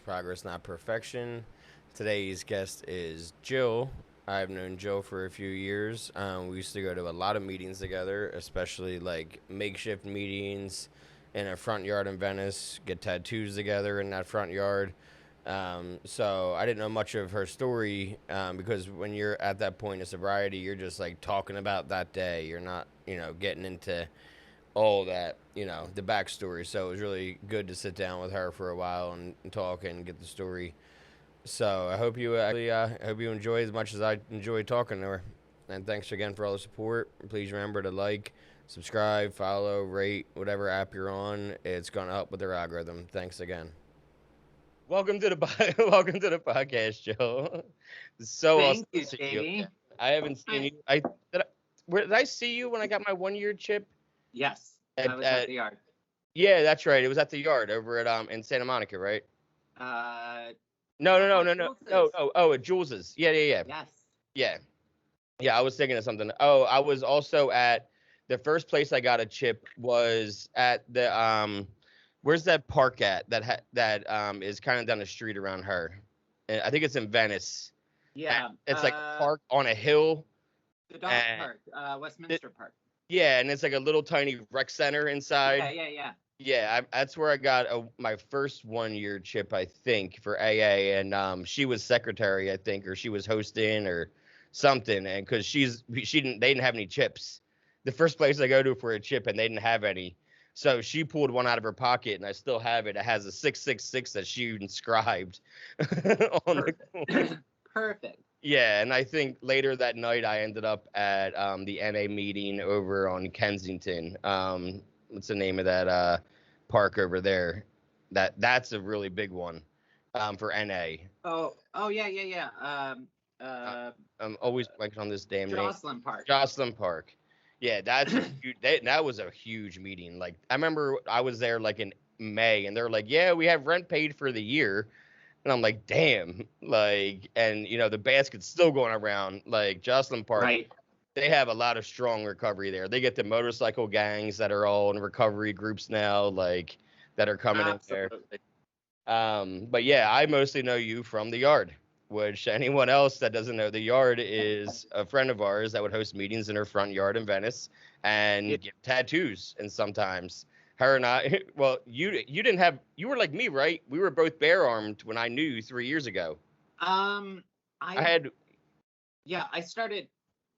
Progress, Not Perfection. Today's guest is Jill. I've known Jill for a few years. We used to go to a lot of meetings together, especially like makeshift meetings in a front yard in Venice, get tattoos together in that front yard. So I didn't know much of her story because when you're at that point of sobriety, you're just like talking about that day. You're not, getting into all that, the backstory. So it was really good to sit down with her for a while and talk and get the story. So I hope you I hope you enjoy as much as I enjoy talking to her. And thanks again for all the support. Please remember to like, subscribe, follow, rate whatever app you're on. It's gonna help with their algorithm. Thanks again. Welcome to the welcome to the podcast, Joe. It's so awesome Thank to you, see you. Davey. I haven't seen you. Did I see you when I got my 1 year chip? Yes, I was At at the yard. Yeah, that's right. It was at the yard over at in Santa Monica, right? Uh, No, no, no, at no, no, no. Jules's. Oh, at Jules's. Yeah, yeah, yeah, Yes. yeah, yeah. I was thinking of something. Oh, I was also at the first place I got a chip was at the where's that park at that is kind of down the street around her. I think it's in Venice. Yeah. It's like a park on a hill. The dog And park, Westminster Park. yeah, and it's like a little tiny rec center inside. Yeah. Yeah, that's where I got my first 1 year chip, I think, for AA, and she was secretary, I think, or she was hosting or something, and because they didn't have any chips. The first place I go to for a chip, and they didn't have any, so she pulled one out of her pocket, and I still have it. It has a 666 that she inscribed on the. Perfect. Yeah, and I think later that night I ended up at the NA meeting over on Kensington. What's the name of that park over there? That's a really big one for NA. Oh yeah. I'm always blanking on this damn name. Jocelyn Park. Jocelyn Park. Yeah, that's that was a huge meeting. Like I remember I was there like in May, and they're like, "Yeah, we have rent paid for the year." And I'm like, damn, like, and the basket's still going around. Like Jocelyn Park, Right. they have a lot of strong recovery there. They get the motorcycle gangs that are all in recovery groups now, like that are coming Absolutely. in there. But yeah, I mostly know you from the yard, which anyone else that doesn't know, the yard is a friend of ours that would host meetings in her front yard in Venice and Yeah. get tattoos. And sometimes her and I, well, you were like me, right? We were both bare armed when I knew you 3 years ago. I had, I started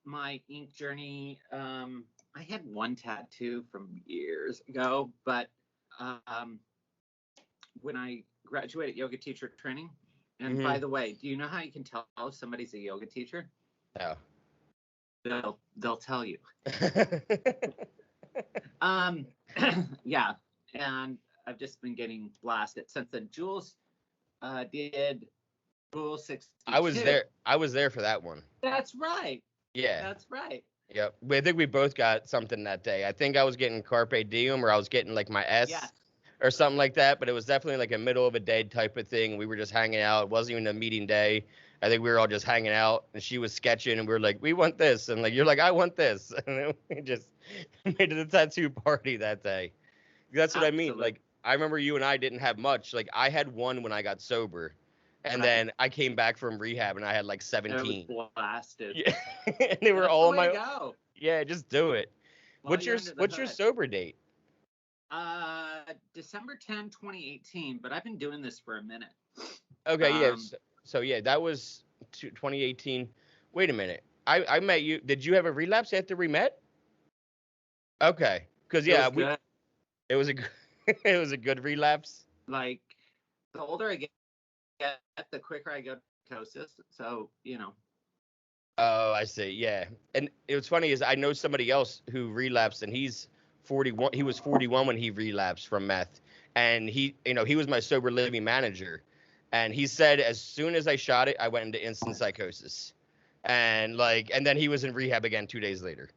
my ink journey. I had one tattoo from years ago, but when I graduated yoga teacher training, and by the way, do you know how you can tell if somebody's a yoga teacher? No. They'll tell you. Yeah, and I've just been getting blasted since then. Jules did Rule 62. I was there for that one. That's right. Yeah. That's right. Yep. I think we both got something that day. I think I was getting Carpe Diem, or I was getting like my S. Yes. Or something like that, but it was definitely like a middle of a day type of thing. We were just hanging out. It wasn't even a meeting day. I think we were all just hanging out, and she was sketching, and we were like, "We want this," and like you're like, "I want this," and then we just made it a tattoo party that day. That's what I mean. Like I remember you and I didn't have much. Like I had one when I got sober, and then I came back from rehab, and I had like 17. I was blasted. Yeah, and they were That's all the way to go. Yeah, just do it. What's your sober date? December 10, 2018, but I've been doing this for a minute. Okay, yes. So yeah, that was 2018. Wait a minute. I met you. Did you have a relapse after we met? Okay. Cuz yeah, it was a it was a good relapse. Like the older I get, the quicker I go to psychosis. So, Oh, I see. Yeah. And it was funny is I know somebody else who relapsed, and he's 41. He was 41 when he relapsed from meth, and he was my sober living manager, and he said as soon as I shot it, I went into instant psychosis, and then he was in rehab again 2 days later.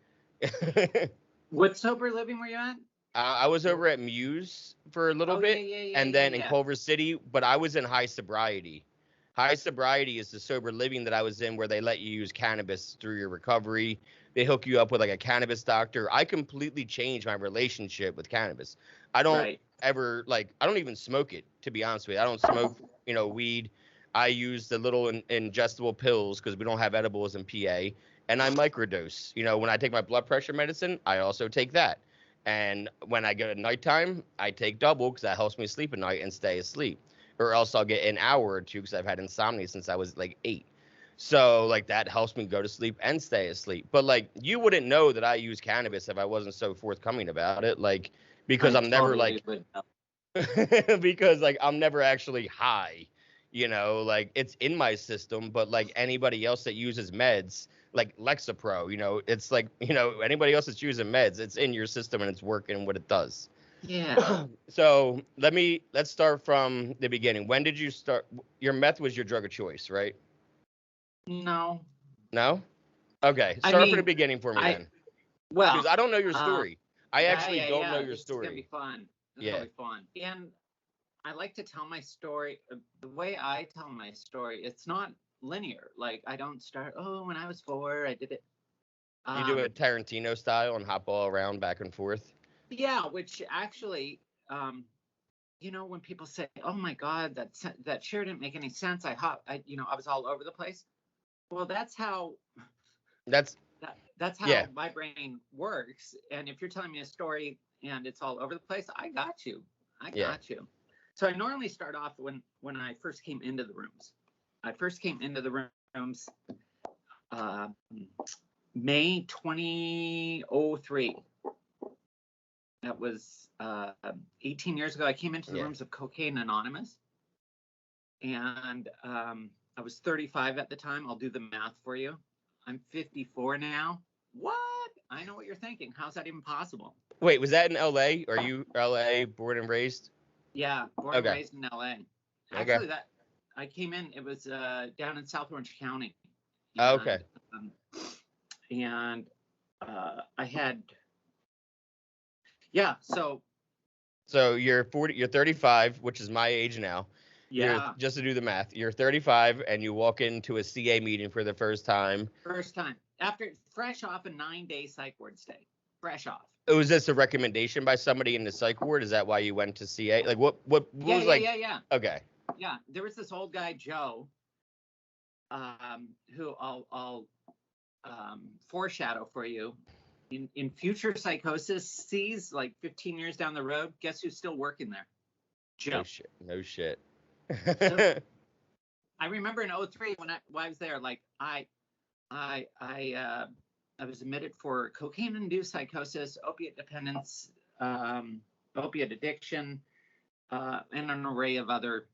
What sober living were you at? I was over at Muse for a little bit, and then in Culver City, but I was in high sobriety. High sobriety is the sober living that I was in, where they let you use cannabis through your recovery. They hook you up with like a cannabis doctor. I completely changed my relationship with cannabis. I don't ever I don't even smoke it, to be honest with you. I don't smoke weed. I use the little ingestible pills because we don't have edibles in PA, and I microdose. When I take my blood pressure medicine, I also take that. And when I get at nighttime, I take double because that helps me sleep at night and stay asleep. Or else I'll get an hour or two because I've had insomnia since I was like 8. So like that helps me go to sleep and stay asleep. But like you wouldn't know that I use cannabis if I wasn't so forthcoming about it. Like because I I'm never totally like would know. because like I'm never actually high, like it's in my system, but like anybody else that uses meds, like Lexapro, it's like, anybody else that's using meds, it's in your system and it's working what it does. Yeah. So let's start from the beginning. When did you start? Your meth was your drug of choice, right? No. No? Okay. I Start from the mean, beginning for me I then. Because well, I don't know your um, story. I yeah, actually yeah, don't know yeah. your This is gonna be story. fun. This is Yeah. gonna be fun. And I like to tell my story. The way I tell my story, it's not linear. Like I don't start. Oh, when I was 4, I did it. You do Um, it Tarantino style and hop all around back and forth. yeah, which actually, when people say, "Oh my God, that sure didn't make any sense," I was all over the place. Well, That's that's yeah, how my brain works. And if you're telling me a story and it's all over the place, I got you. I yeah, got you. So I normally start off when I first came into the rooms. I first came into the rooms uh, May 2003. That was 18 years ago. I came into the yeah. rooms of Cocaine Anonymous, and I was 35 at the time. I'll do the math for you. I'm 54 now. What? I know what you're thinking. How's that even possible? Wait, was that in LA? Are you LA born and raised? Yeah, born and Okay. raised in LA. Okay. Actually, that I came in. It was down in South Orange County, Okay. and um, and I had yeah. So you're 40, you're 35, which is my age now. You're Yeah, just to do the math. You're 35 and you walk into a CA meeting for the first time. first time after fresh off a 9-day psych ward stay. Fresh off. Was this a recommendation by somebody in the psych ward? Is that why you went to CA? Like what Yeah, was yeah, like yeah, yeah, okay. yeah. There was this old guy Joe, who I'll foreshadow for you. In future psychosis sees like 15 years down the road, guess who's still working there? No Joe. shit. No shit. So I remember in '03 when I was there, like I was admitted for cocaine-induced psychosis, opiate dependence, opiate addiction, and an array of other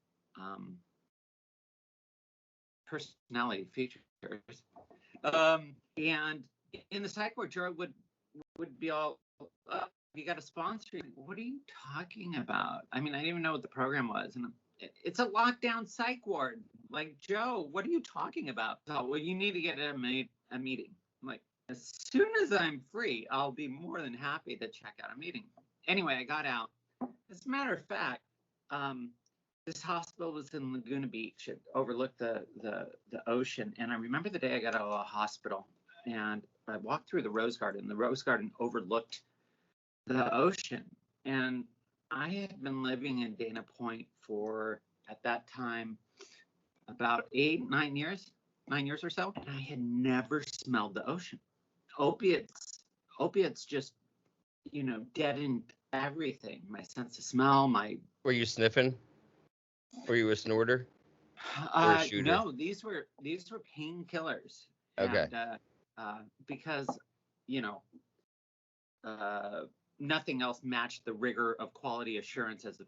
personality features. And in the psych ward, Joe would be all, you got a sponsor. What are you talking about? I mean, I didn't even know what the program was. And it's a lockdown psych ward. Like, Joe, what are you talking about? Oh, well, you need to get a meeting. I'm like, as soon as I'm free, I'll be more than happy to check out a meeting. Anyway, I got out. As a matter of fact, this hospital was in Laguna Beach. It overlooked the ocean. And I remember the day I got out of the hospital and I walked through the Rose Garden. The Rose Garden overlooked the ocean. And I had been living in Dana Point for, at that time, about 9 years or so. And I had never smelled the ocean. Opiates just, deadened everything. My sense of smell, Were you sniffing? Were you a snorter or a shooter? no, these were painkillers, Okay. and because you know uh, nothing else matched the rigor of quality assurance as the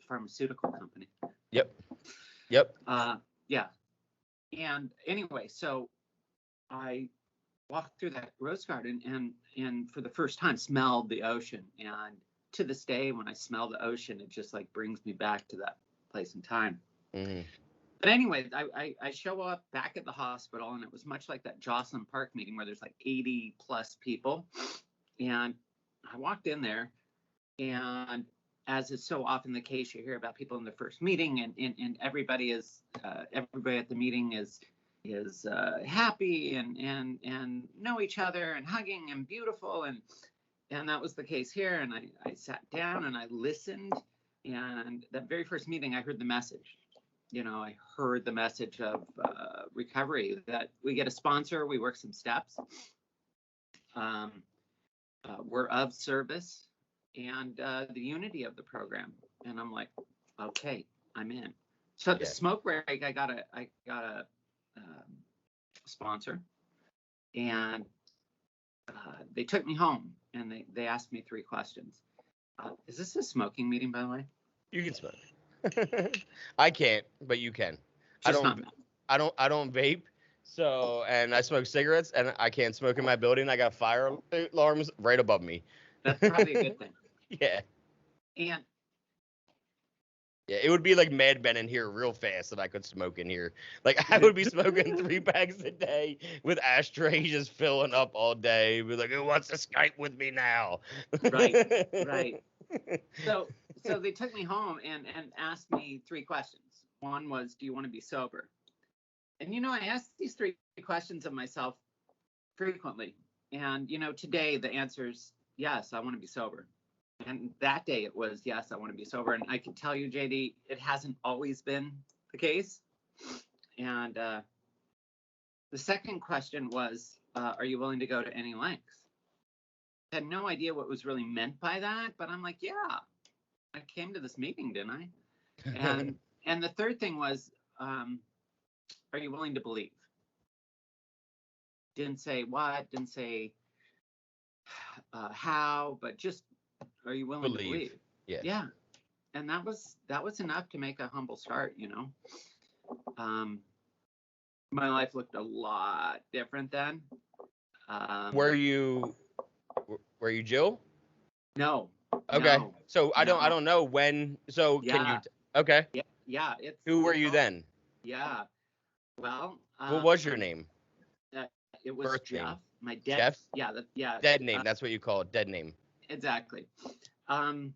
pharmaceutical company. Yep. Yep. Yeah, and anyway, so I walked through that rose garden and for the first time smelled the ocean, and to this day, when I smell the ocean, it just like brings me back to that place and time. Mm-hmm. But anyway, I show up back at the hospital, and it was much like that Jocelyn Park meeting where there's like 80 plus people. And I walked in there, and as is so often the case, you hear about people in the first meeting, and everybody at the meeting is happy and know each other and hugging and beautiful, and that was the case here. And I sat down and I listened, and that very first meeting I heard the message. I heard the message of recovery, that we get a sponsor, we work some steps, um, we're of service, and the unity of the program. And I'm like, okay, I'm in. So at the smoke break, I got a sponsor, and they took me home, and they asked me 3 questions. Is this a smoking meeting, by the way? You can smoke. I can't, but you can. Just not. I don't vape. So, and I smoke cigarettes, and I can't smoke in my building. I got fire alarms right above me. That's probably a good thing. Yeah. And yeah, it would be like Mad Men in here real fast if I could smoke in here. Like, I would be smoking 3 packs a day with ashtrays just filling up all day. Be like, who wants to Skype with me now? Right. So they took me home and asked me 3 questions. One was, do you want to be sober? And I asked these 3 questions of myself frequently. And today the answer is yes, I want to be sober. And that day it was yes, I want to be sober. And I can tell you, JD, it hasn't always been the case. And the second question was, are you willing to go to any lengths? I had no idea what was really meant by that, but I'm like, yeah, I came to this meeting, didn't I? And the third thing was, are you willing to believe? Didn't say what, didn't say how, but just, are you willing to believe? Yeah. And that was enough to make a humble start. My life looked a lot different then. Were you Jill? No. Okay. No, So I don't know when. So yeah. Can you? Okay. Yeah. Who were you then? Yeah. Well. What was your name? It was Birth Jeff. name. My dead. Jeff. Yeah. Dead name. That's what you call it. Dead name. Exactly. And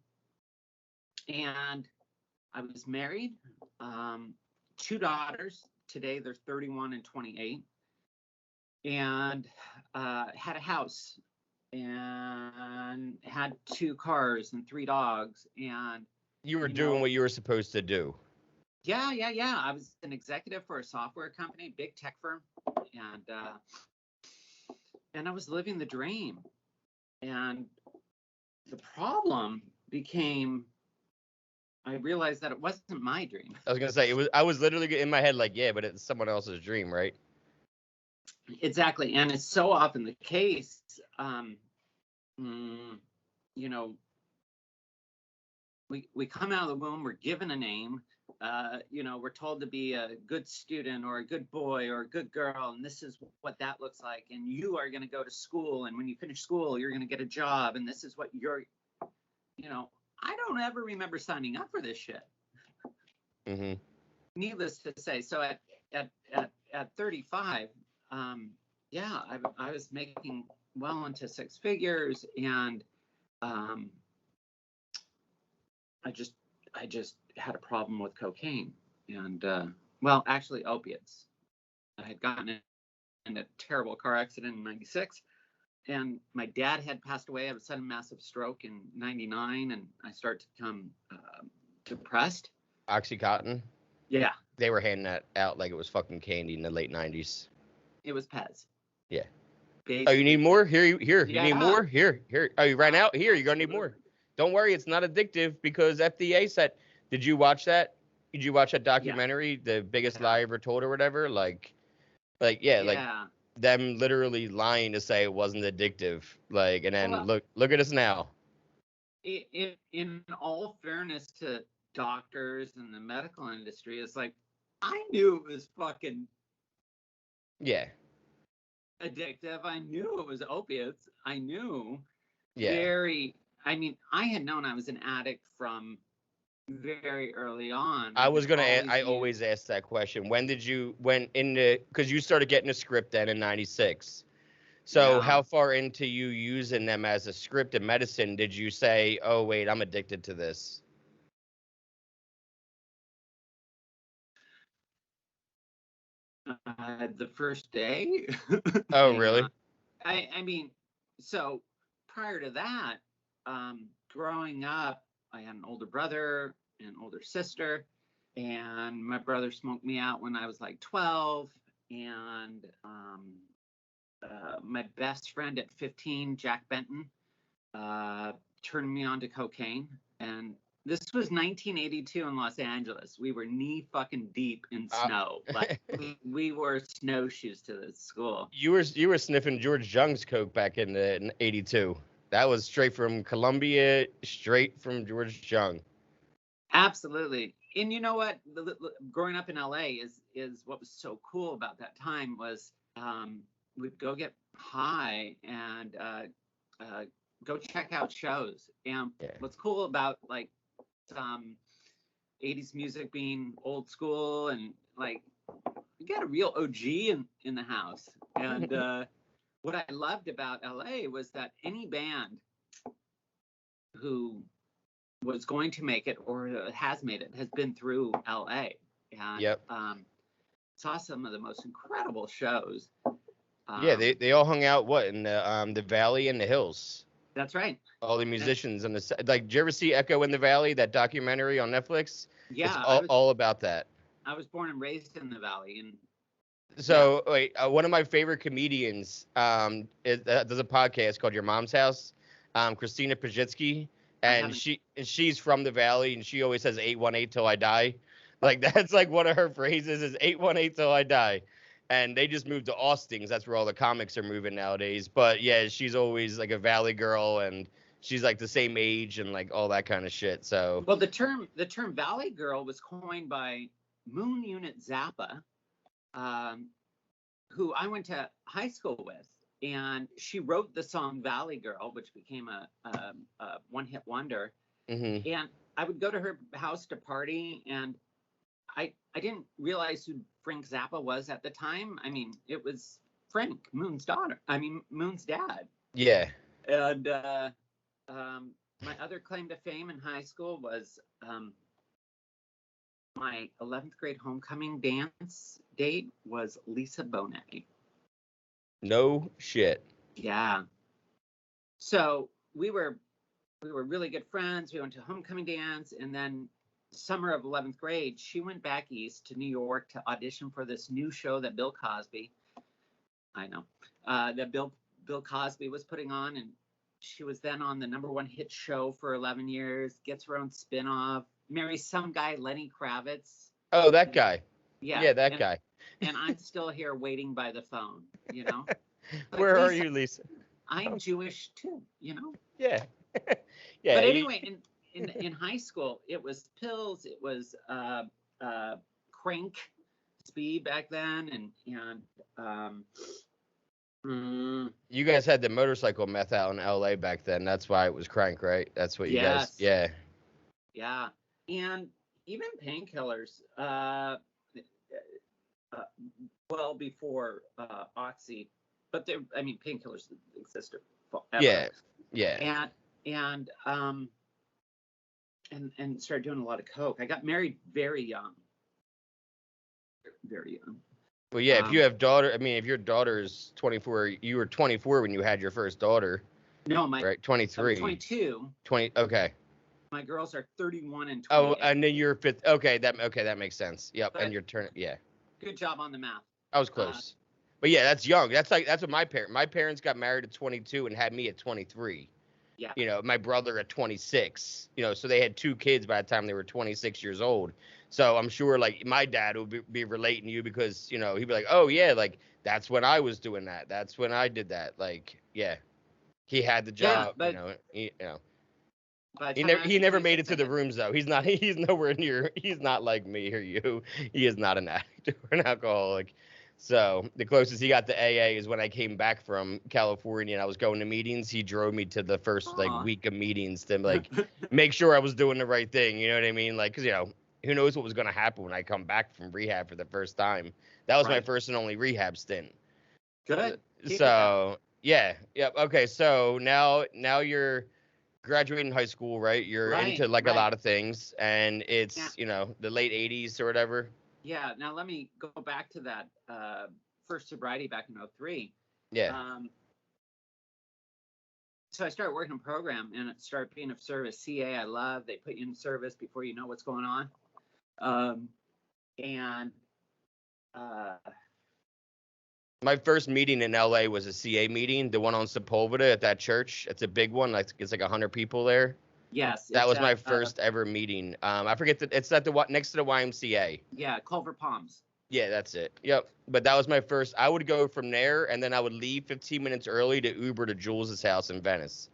I was married. 2 daughters. Today they're 31 and 28. And had a house and had 2 cars and 3 dogs. And you were doing what you were supposed to do. Yeah. I was an executive for a software company, big tech firm, and I was living the dream. And the problem became, I realized that it wasn't my dream. I was gonna say I was literally in my head like, yeah, but it's someone else's dream, right? Exactly, and it's so often the case. We come out of the womb, we're given a name. We're told to be a good student or a good boy or a good girl, and this is what that looks like. And you are going to go to school, and when you finish school, you're going to get a job, and this is what you're. I don't ever remember signing up for this shit. Mm-hmm. Needless to say, so at 35, I was making well into 6 figures, and I just had a problem with cocaine and actually opiates. I had gotten in a terrible car accident in 96, and my dad had passed away of a sudden massive stroke in 99, and I started to become depressed. Oxycontin? Yeah. They were handing that out like it was fucking candy in the late 90s. It was Pez. Yeah. Basically. Oh, you need more? Here. You need more? Here. Oh, you ran out? Here, you're going to need more. Don't worry, it's not addictive because FDA said, did you watch that? Did you watch that documentary, The Biggest Lie Ever Told or whatever? Like them literally lying to say it wasn't addictive. Like, and then look at us now. In all fairness to doctors and the medical industry, it's like, I knew it was fucking addictive. I knew it was opiates. I knew I had known I was an addict from very early on. I always ask that question. Because you started getting a script then in 96. So how far into you using them as a script in medicine did you say, oh, wait, I'm addicted to this? The first day. Oh, really? I mean, so prior to that, growing up, I had an older brother and older sister, and my brother smoked me out when I was like 12, and my best friend at 15, Jack Benton, turned me on to cocaine. And this was 1982 in Los Angeles. We were knee fucking deep in snow. Like we wore snowshoes to the school. You were sniffing George Jung's coke back in '82. That was straight from Colombia, straight from George Jung. Absolutely. And you know what? Growing up in LA is what was so cool about that time was we'd go get high and go check out shows. And what's cool about like 80s music being old school, and like you got a real OG in the house. And what I loved about LA was that any band who was going to make it or has made it has been through LA, and saw some of the most incredible shows. They all hung out in the Valley and the Hills. That's right. All the musicians and did you ever see Echo in the Valley, that documentary on Netflix? Yeah, it's all about that. I was born and raised in the Valley, and so wait, one of my favorite comedians does a podcast called Your Mom's House, Christina Pajitsky, and she's from the Valley, and she always says 818 till I die. Like that's like one of her phrases is 818 till I die. And they just moved to Austin because that's where all the comics are moving nowadays. But yeah, she's always like a Valley girl, and she's like the same age and like all that kind of shit. So well, the term Valley girl was coined by Moon Unit Zappa, who I went to high school with, and she wrote the song Valley Girl, which became a one-hit wonder. Mm-hmm. And I would go to her house to party, and I didn't realize who Frank Zappa was at the time. I mean, it was Frank, Moon's dad. Yeah. And my other claim to fame in high school was my 11th grade homecoming dance date was Lisa Bonet. No shit. Yeah. So we were really good friends. We went to homecoming dance, and then summer of 11th grade, she went back east to New York to audition for this new show that Bill Cosby was putting on, and she was then on the #1 hit show for 11 years, gets her own spinoff, marries some guy, Lenny Kravitz. Oh, that guy. Yeah, that guy. And I'm still here waiting by the phone, you know. Where are you, Lisa? I'm Jewish too, you know. Yeah. Yeah. But anyway, in high school, it was pills, it was crank speed back then, and you guys had the motorcycle meth out in LA back then. That's why it was crank, right? That's what you guys. Yeah. Yeah, and even painkillers. Well before Oxy, but painkillers existed forever. Yeah. And started doing a lot of coke. I got married very young. Very young. Well, yeah, if you have daughter, if your daughter is 24, you were 24 when you had your first daughter. No, right, 23. 22. 20. Okay. My girls are 31 and 28. Oh, and then you're 5th. Okay, that makes sense. Yep, but and you're turning. Yeah. Good job on the math. I was close. But yeah, that's young. That's what my parents got married at 22 and had me at 23. Yeah. You know, my brother at 26. You know, so they had 2 kids by the time they were 26 years old. So I'm sure like my dad would be relating to you because, you know, he'd be like, oh yeah, like that's when I was doing that. That's when I did that. Like, yeah, he had the job, but, you know. But he never made it to the rooms though. He's nowhere near. He's not like me or you. He is not an addict or an alcoholic. So the closest he got to AA is when I came back from California and I was going to meetings. He drove me to the first week of meetings to like make sure I was doing the right thing. You know what I mean? Like, 'cause you know, who knows what was going to happen when I come back from rehab for the first time. That was my first and only rehab stint. Good. So yeah. Okay. So now you're graduating high school, right? You're into a lot of things, and it's you know, the late 80s or whatever. Yeah. Now let me go back to that first sobriety back in 03. Yeah. So I started working a program and it started being of service. CA, I love. They put you in service before you know what's going on. Um, and My first meeting in LA was a CA meeting, the one on Sepulveda at that church. It's a big one. Like it's like 100 people there. yes, That it's was my at first ever meeting. I forget that it's at the next to the YMCA. yeah, Culver Palms. Yeah, that's it. Yep. But that was my first. I would go from there, and then I would leave 15 minutes early to Uber to Jules's house in Venice.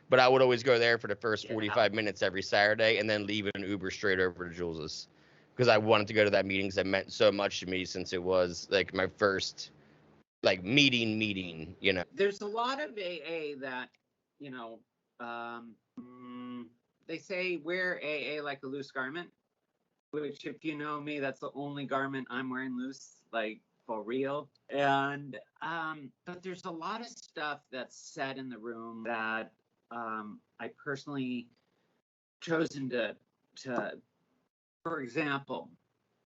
But I would always go there for the first Get 45 out. minutes every Saturday, and then leave an Uber straight over to Jules's because I wanted to go to that meeting because it meant so much to me since it was like my first like meeting. You know. There's a lot of AA that, you know, they say wear AA like a loose garment, which if you know me, that's the only garment I'm wearing loose, like for real. And but there's a lot of stuff that's said in the room that I personally chosen to, for example,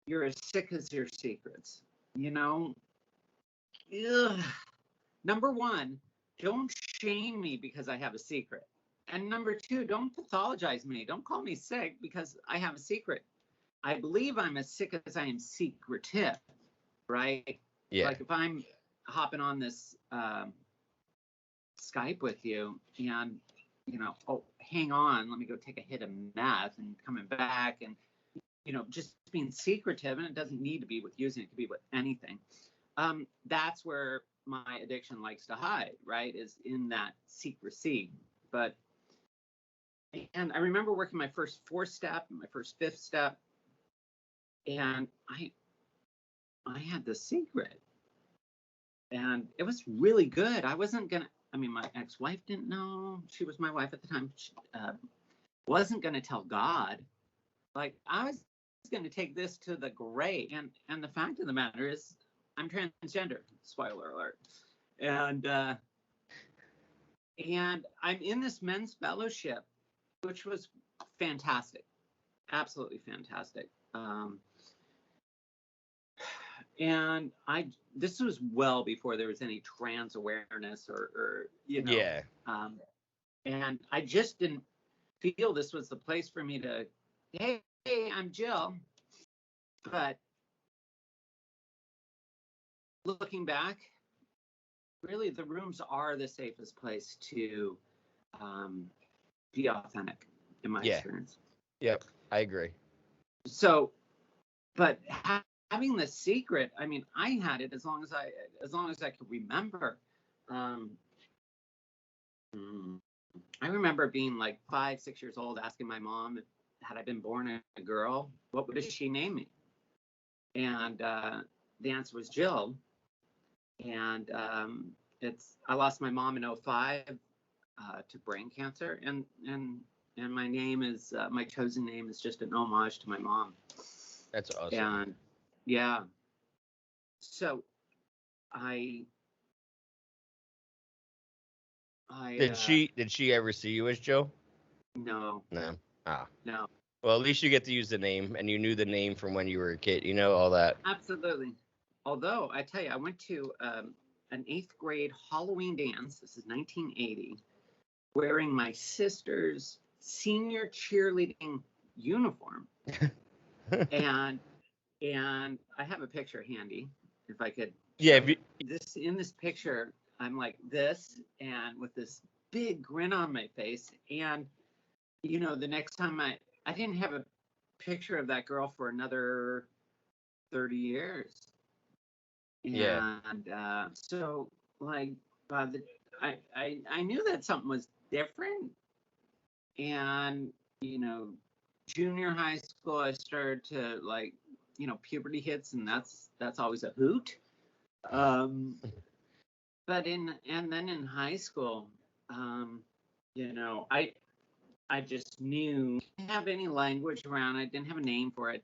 you're as sick as your secrets. You know, ugh. Number one, don't shame me because I have a secret. And number two, don't pathologize me. Don't call me sick because I have a secret. I believe I'm as sick as I am secretive, right? Yeah. Like if I'm hopping on this Skype with you and, you know, oh, hang on, let me go take a hit of meth and coming back and, you know, just being secretive, and it doesn't need to be with using, it could be with anything. That's where my addiction likes to hide, right? Is in that secrecy. But, and I remember working my first 4-step, my first 5th step, and I had the secret, and it was really good. I wasn't gonna. I mean, my ex-wife didn't know. She was my wife at the time. She, wasn't gonna tell God. Like I was gonna take this to the grave. And the fact of the matter is, I'm transgender. Spoiler alert. And I'm in this men's fellowship, which was fantastic, absolutely fantastic. And this was well before there was any trans awareness or you know, Yeah. and I just didn't feel this was the place for me to, hey, I'm Jill. But looking back, really the rooms are the safest place to be authentic in my experience. Yep. I agree. So, but having the secret, I mean, I had it as long as I could remember. I remember being like 5, 6 years old, asking my mom, had I been born a girl, what would she name me? And the answer was Jill. And I lost my mom in 2005 to brain cancer, and my name is my chosen name is just an homage to my mom. That's awesome. And yeah, so I did she ever see you as Joe? No. No. Ah. No. Well, at least you get to use the name, and you knew the name from when you were a kid. You know all that. Absolutely. Although I tell you, I went to an 8th grade Halloween dance. This is 1980, wearing my sister's senior cheerleading uniform, and I have a picture handy, if I could. Yeah. In this picture, I'm like this, and with this big grin on my face, and you know, the next time I didn't have a picture of that girl for another 30 years. Yeah. And so, like, I knew that something was different. And, you know, junior high school, I started to, like, you know, puberty hits, and that's always a hoot. But then in high school, you know, I just knew I didn't have any language around it, didn't have a name for it,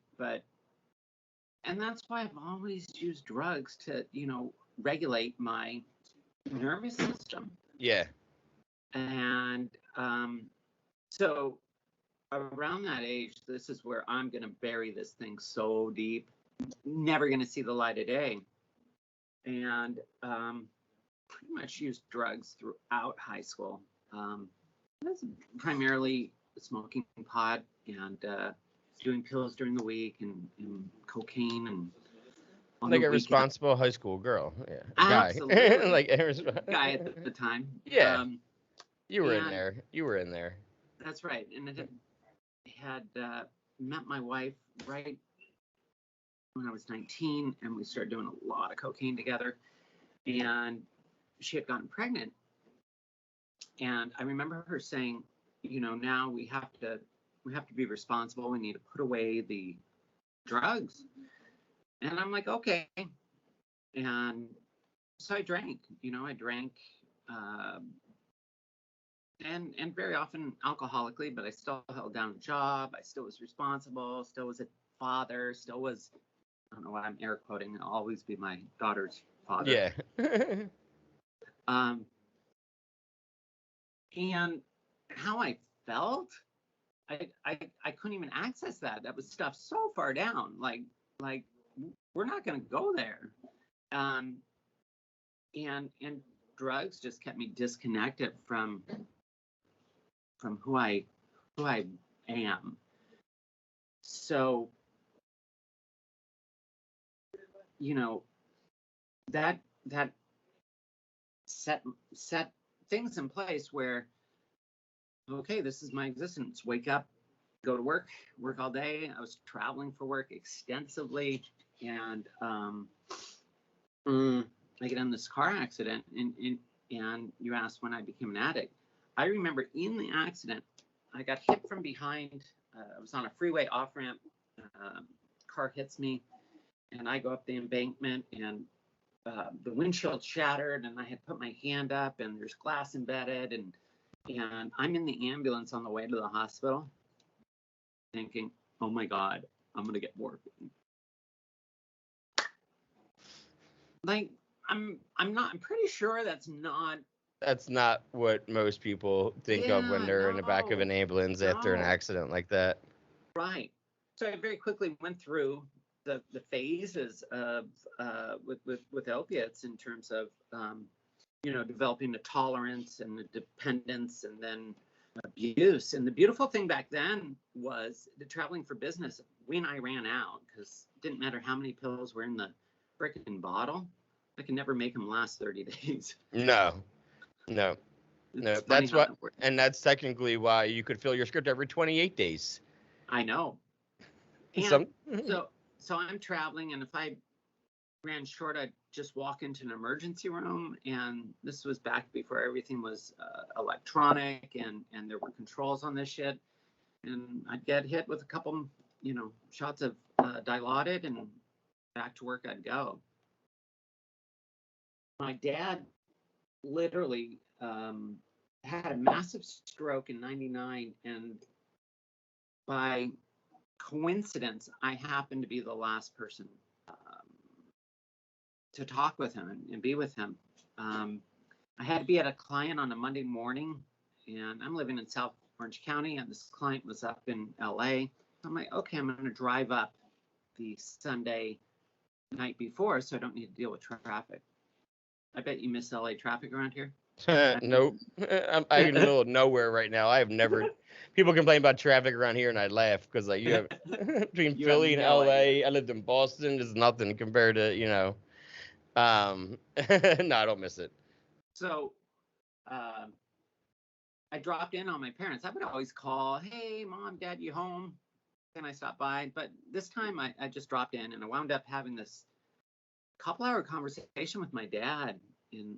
and that's why I've always used drugs to, you know, regulate my nervous system. Yeah. And so around that age, this is where I'm going to bury this thing so deep, never going to see the light of day. And pretty much used drugs throughout high school. That's primarily smoking pot and doing pills during the week and cocaine and on Like the a weekend. responsible high school girl. Yeah. Guy. Absolutely. Like Guy at the time. Yeah. You were in And there. You were in there. that's right. And I had met my wife right when I was 19, and we started doing a lot of cocaine together. And she had gotten pregnant. And I remember her saying, now we have to be responsible. We need to put away the drugs. And I'm like, okay. And so I drank. I drank, and very often alcoholically, but I still held down a job. I still was responsible. Still was a father. Still was. I don't know why I'm air quoting. I'll always be my daughter's father. Yeah. And how I felt, I couldn't even access that. That was stuff so far down. Like we're not going to go there. And drugs just kept me disconnected from who I am. So that set things in place where, okay, this is my existence. Wake up, go to work all day. I was traveling for work extensively, and I get in this car accident, and you asked when I became an addict. I remember in the accident, I got hit from behind. I was on a freeway off ramp. Car hits me, and I go up the embankment, and the windshield shattered, and I had put my hand up, and there's glass embedded, and I'm in the ambulance on the way to the hospital, thinking, oh my God, I'm gonna get morphine. Like I'm pretty sure that's not what most people think of when they're in the back of an ambulance after an accident like that. Right. So I very quickly went through the phases of with opiates in terms of developing the tolerance and the dependence and then abuse. And the beautiful thing back then was the traveling for business. When I ran out, because it didn't matter how many pills were in the frickin' bottle, I could never make them last 30 days. No. That's and that's technically why you could fill your script every 28 days. I know. And so I'm traveling, and if I ran short, I'd just walk into an emergency room. And this was back before everything was electronic, and there were controls on this shit. And I'd get hit with a couple, shots of Dilaudid, and back to work I'd go. My dad literally had a massive stroke in '99, and by coincidence, I happened to be the last person to talk with him and be with him. I had to be at a client on a Monday morning, and I'm living in South Orange County, and this client was up in LA. I'm like, okay, I'm going to drive up the Sunday night before, so I don't need to deal with traffic. I bet you miss LA traffic around here. Nope. I'm in the middle of nowhere right now. I have never. People complain about traffic around here, and I laugh because you have between Philly and LA. I lived in Boston. It's nothing compared to No, I don't miss it. So, I dropped in on my parents. I would always call, hey, Mom, Dad, you home? Can I stop by? But this time I just dropped in, and I wound up having this couple-hour conversation with my dad. And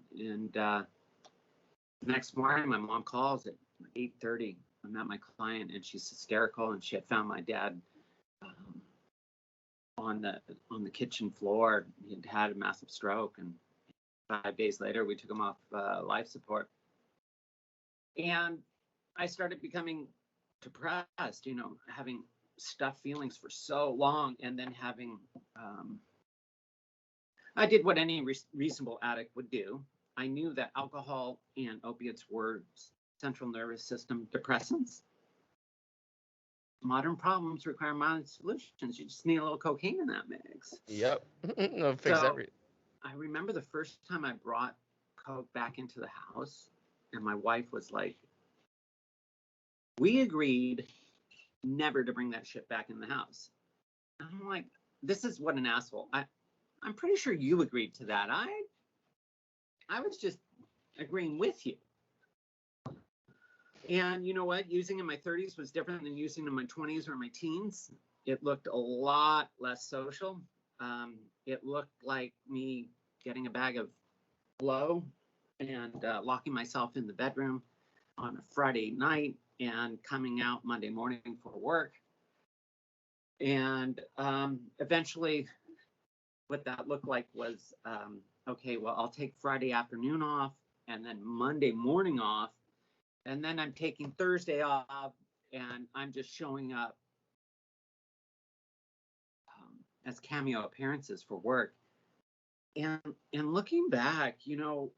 next morning, my mom calls at 8:30. I'm at my client, and she's hysterical, and she had found my dad on the kitchen floor. He had had a massive stroke, and 5 days later, we took him off life support. And I started becoming depressed, having stuffed feelings for so long, and then having, I did what any reasonable addict would do. I knew that alcohol and opiates were central nervous system depressants. Modern problems require modern solutions. You just need a little cocaine in that mix. Yep. No, fix everything. I remember the first time I brought coke back into the house, and my wife was like, we agreed never to bring that shit back in the house. And I'm like, this is what an asshole. I'm pretty sure you agreed to that. I was just agreeing with you. And you know what? Using in my 30s was different than using in my 20s or my teens. It looked a lot less social. It looked like me getting a bag of blow and locking myself in the bedroom on a Friday night and coming out Monday morning for work. And eventually, what that looked like was, okay, well, I'll take Friday afternoon off and then Monday morning off. And then I'm taking Thursday off and I'm just showing up as cameo appearances for work. And looking back, you know,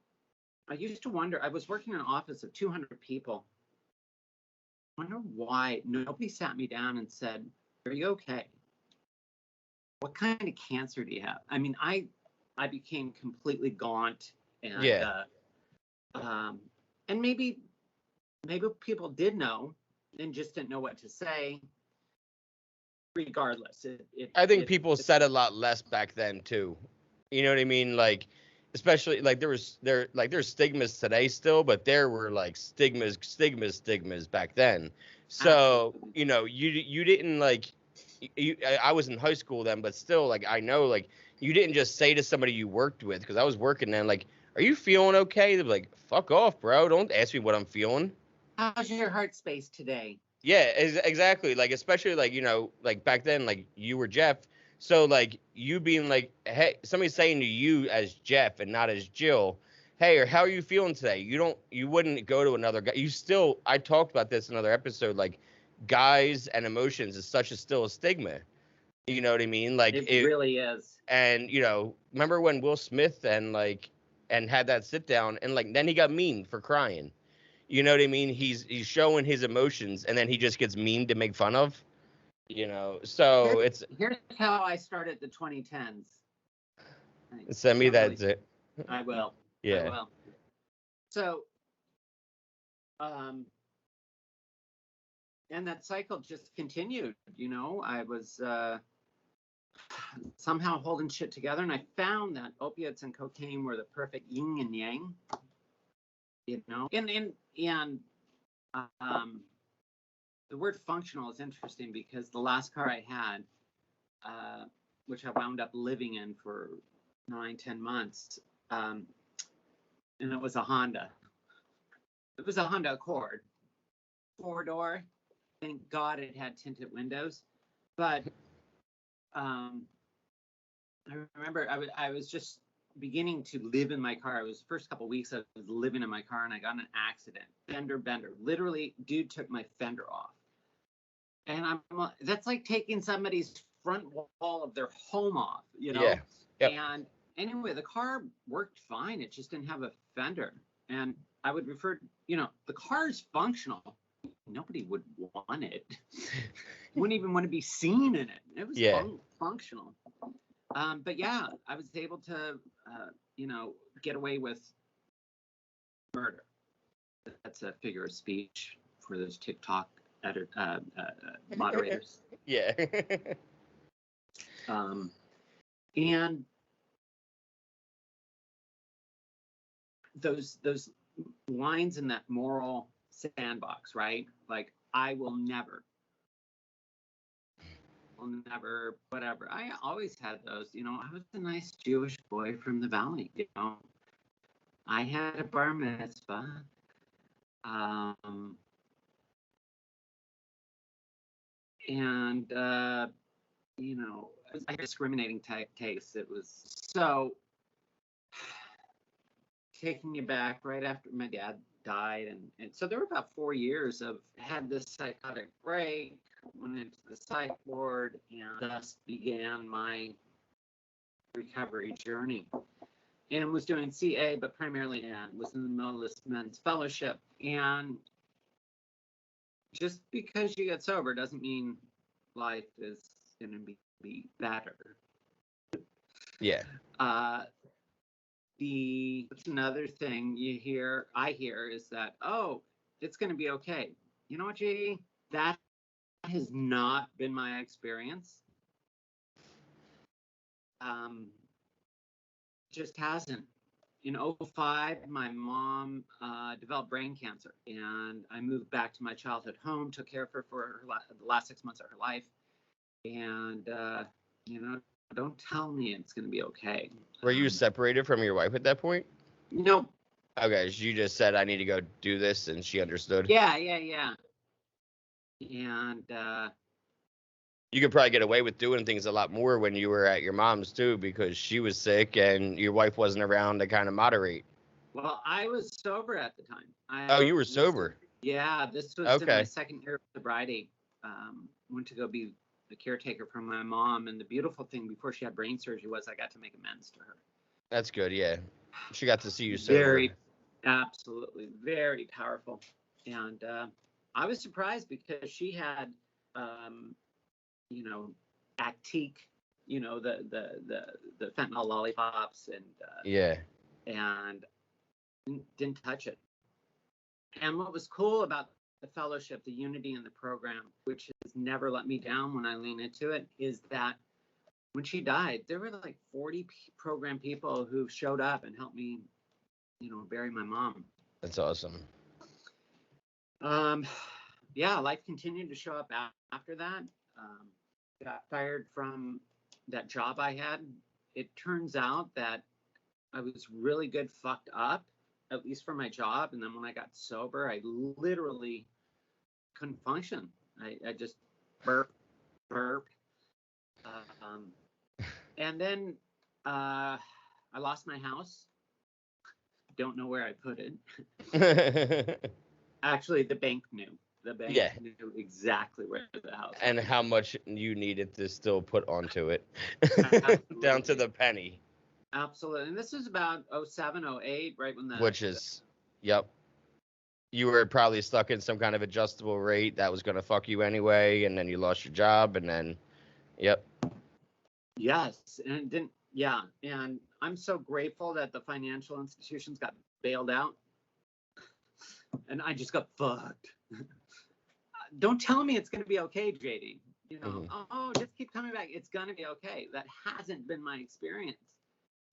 I used to wonder, I was working in an office of 200 people. I wonder why nobody sat me down and said, are you okay? What kind of cancer do you have? I mean, I became completely gaunt and and maybe people did know and just didn't know what to say. Regardless, I think people said a lot less back then too. You know what I mean? Like, especially like there's stigmas today still, but there were like stigmas back then. So absolutely. you know, you didn't like. I was in high school then, but still, like I know, like you didn't just say to somebody you worked with, because I was working then, like, are you feeling okay? They're like, fuck off, bro. Don't ask me what I'm feeling. How's your heart space today? Yeah, exactly. Like, especially like, you know, like back then, like you were Jeff. So like you being like, hey, somebody saying to you as Jeff and not as Jill, hey, or how are you feeling today? You wouldn't go to another guy. You still, I talked about this in another episode, like guys and emotions is such a still a stigma. You know what I mean? Like It really is. and you know, remember when Will Smith and had that sit down and like then he got mean for crying. You know what I mean? He's showing his emotions, and then he just gets memed to make fun of. You know, so Here's how I started the 2010s. send me that. I will. Yeah. I will. So, and that cycle just continued. You know, I was somehow holding shit together, and I found that opiates and cocaine were the perfect yin and yang. You know, and the word functional is interesting because the last car I had, which I wound up living in for 9-10 months, and it was a Honda. It was a Honda Accord, 4-door. Thank God it had tinted windows. But I remember I was just beginning to live in my car. It was the first couple of weeks I was living in my car, and I got in an accident. Fender bender. Literally, dude took my fender off. And that's like taking somebody's front wall of their home off, you know? Yeah. Yep. And anyway, the car worked fine. It just didn't have a fender. And I would refer, you know, the car's functional. Nobody would want it. Wouldn't even want to be seen in it. It was functional. But yeah, I was able to, you know, get away with murder. That's a figure of speech for those TikTok moderators. Yeah. And those lines in that moral sandbox, right? Like, I will never, whatever. I always had those, you know. I was a nice Jewish boy from the valley, you know. I had a bar mitzvah. And you know, I had discriminating taste. It was so taking you back right after my dad died, and so there were about 4 years of had this psychotic break, went into the psych ward, and thus began my recovery journey. And was doing CA, but primarily was in the middle of men's fellowship. And just because you get sober doesn't mean life is going to be better. Yeah. What's another thing I hear is that, oh, it's going to be okay. You know what, JD? That has not been my experience. Just hasn't. In '05, my mom developed brain cancer, and I moved back to my childhood home, took care of her for the last 6 months of her life. And, don't tell me it's going to be okay. Were you separated from your wife at that point? No. Okay, so you just said, I need to go do this, and she understood? Yeah. And you could probably get away with doing things a lot more when you were at your mom's, too, because she was sick and your wife wasn't around to kind of moderate. Well, I was sober at the time. Oh, you were sober? This was in my second year of sobriety. Went to go be the caretaker for my mom, and the beautiful thing before she had brain surgery was I got to make amends to her. That's good, yeah. She got to see you sober. Absolutely, very powerful. And I was surprised because she had, Actique, the fentanyl lollipops, and and didn't touch it. And what was cool about the fellowship, the unity in the program, which has never let me down when I lean into it, is that when she died, there were like 40 program people who showed up and helped me, bury my mom. That's awesome. Life continued to show up after that. Got fired from that job I had. It turns out that I was really good fucked up, at least for my job. And then when I got sober, I literally couldn't function. I just burp. And then I lost my house. Don't know where I put it. Actually, the bank knew. The bank knew exactly where the house was. And how much you needed to still put onto it. Down to the penny. Absolutely. And this is about 07, 08, right when yep. You were probably stuck in some kind of adjustable rate that was going to fuck you anyway, and then you lost your job, and then, yep. Yes, and it didn't, and I'm so grateful that the financial institutions got bailed out, and I just got fucked. Don't tell me it's going to be okay, JD. Just keep coming back. It's going to be okay. That hasn't been my experience.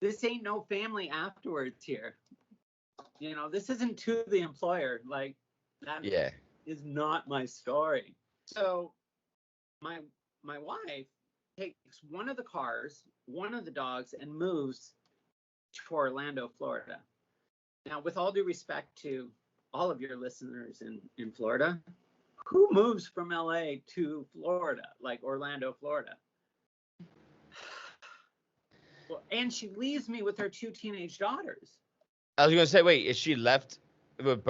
This ain't no family afterwards here. This isn't to the employer. Like, that is not my story. So my wife takes one of the cars, one of the dogs, and moves to Orlando, Florida. Now, with all due respect to all of your listeners in Florida, who moves from LA to Florida, like Orlando, Florida? Well, and she leaves me with her 2 teenage daughters. I was going to say, wait, is she left with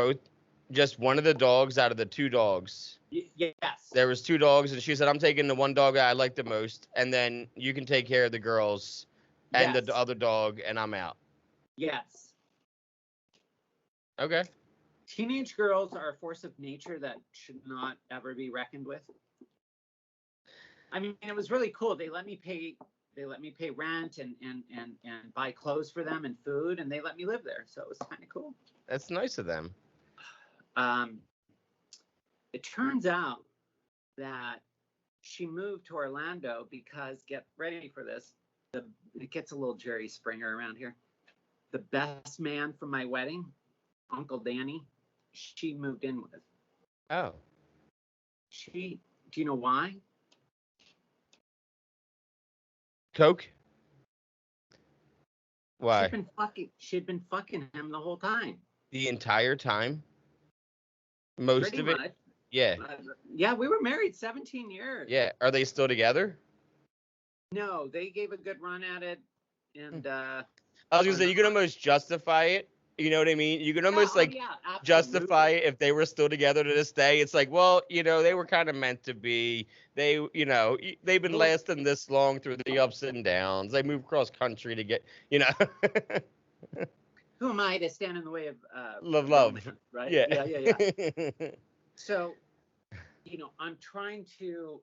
just one of the dogs out of the 2 dogs? Yes. There was 2 dogs, and she said, I'm taking the one dog that I like the most, and then you can take care of the girls and the other dog, and I'm out. Yes. Okay. Teenage girls are a force of nature that should not ever be reckoned with. I mean, it was really cool. They let me pay rent and buy clothes for them and food, and they let me live there. So it was kind of cool. That's nice of them. It turns out that she moved to Orlando because, get ready for this, it gets a little Jerry Springer around here. The best man from my wedding, Uncle Danny, she moved in with. Oh. Do you know why? Coke? Why? She'd been fucking him the whole time. The entire time? Most Pretty of it? Much. Yeah. We were married 17 years. Yeah. Are they still together? No, they gave a good run at it. And I was going to say, you can almost justify it. You know what I mean? You can almost justify it if they were still together to this day. It's like, well, they were kind of meant to be. They, they've been lasting this long through the ups and downs. They moved cross country to get, Who am I to stand in the way of love, romance, right? Yeah. So, I'm trying to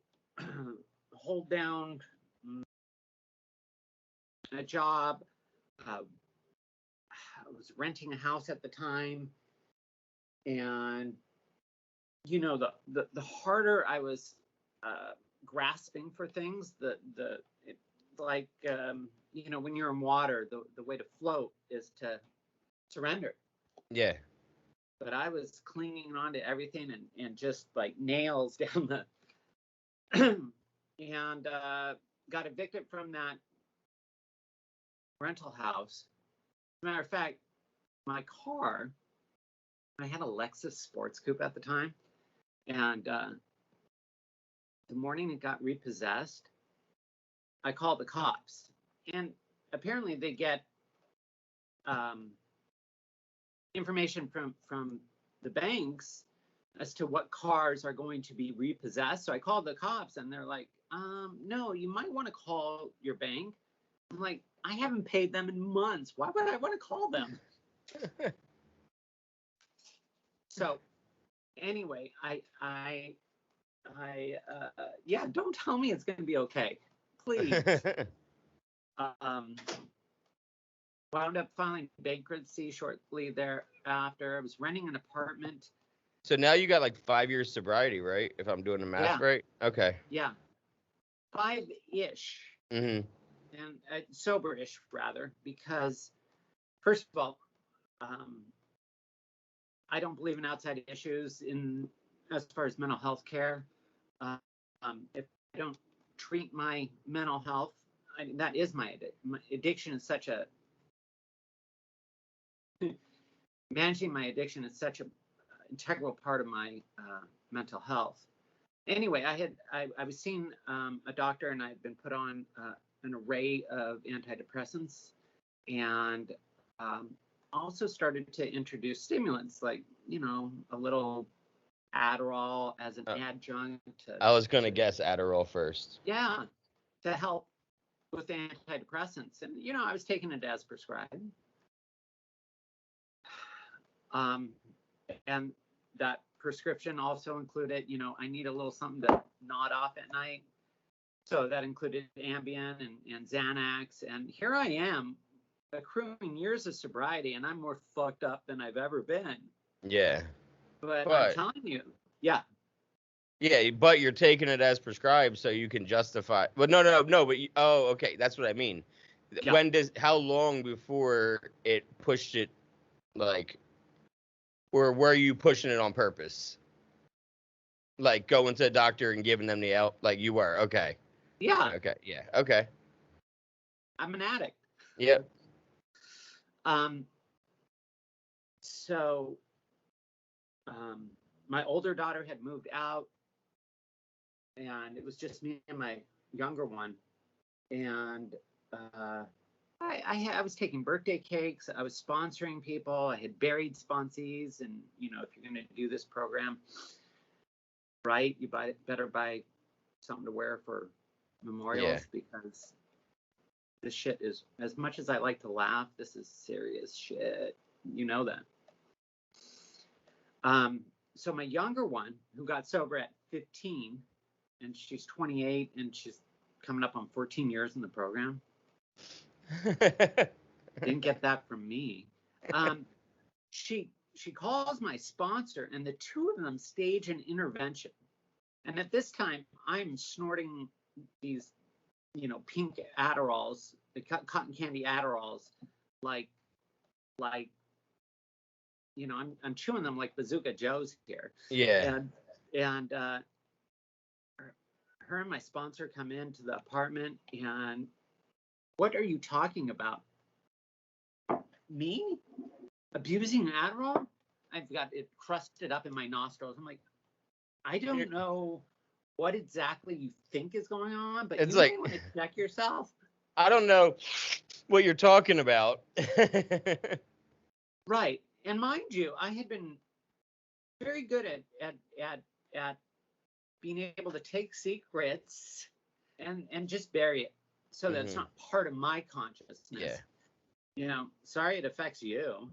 hold down a job. I was renting a house at the time, and the harder I was grasping for things. Like when you're in water, the way to float is to surrender. Yeah. But I was clinging on to everything and just like nails down the and got evicted from that rental house. As a matter of fact, my car, I had a Lexus Sports Coupe at the time, and the morning it got repossessed, I called the cops, and apparently they get information from the banks as to what cars are going to be repossessed. So I called the cops, and they're like, no, you might want to call your bank. I'm like, I haven't paid them in months. Why would I want to call them? So anyway, yeah, don't tell me it's going to be okay, please. Wound up filing bankruptcy shortly thereafter. I was renting an apartment. So now you got like 5 years sobriety, right? If I'm doing the math right. Okay. Yeah. 5-ish. Mm-hmm. And sober-ish rather, because first of all, I don't believe in outside issues as far as mental health care. If I don't treat my mental health, that is my addiction is such a managing my addiction is such a integral part of my mental health. Anyway, I was seeing a doctor, and I had been put on an array of antidepressants, and also started to introduce stimulants like a little Adderall as an adjunct. I was gonna guess Adderall first. Yeah, to help with antidepressants, and I was taking it as prescribed. And that prescription also included, I need a little something to nod off at night. So that included Ambien and Xanax. And here I am accruing years of sobriety, and I'm more fucked up than I've ever been. Yeah. But I'm telling you, yeah. Yeah, but you're taking it as prescribed, so you can justify. But no. But okay, that's what I mean. Yeah. How long before it pushed it, like, or were you pushing it on purpose? Like going to the doctor and giving them the out, like you were. Okay. Yeah. Okay. Yeah. Okay. I'm an addict. Yep. So, my older daughter had moved out, and it was just me and my younger one. And I was taking birthday cakes. I was sponsoring people. I had buried sponsees. And, if you're going to do this program, right, you better buy something to wear for memorials, because this shit is, as much as I like to laugh, this is serious shit. You know that. So my younger one, who got sober at 15, and she's 28, and she's coming up on 14 years in the program. Didn't get that from me. She calls my sponsor, and the two of them stage an intervention. And at this time, I'm snorting these, pink Adderalls, the cotton candy Adderalls, like, I'm chewing them like Bazooka Joe's here. Yeah. And her and my sponsor come into the apartment, and what are you talking about? Me? Abusing Adderall? I've got it crusted up in my nostrils. I'm like, I don't know what exactly you think is going on, but it's you like, may want to check yourself. I don't know what you're talking about. Right. And mind you, I had been very good at being able to take secrets and just bury it so that it's not part of my consciousness. Yeah. Sorry it affects you.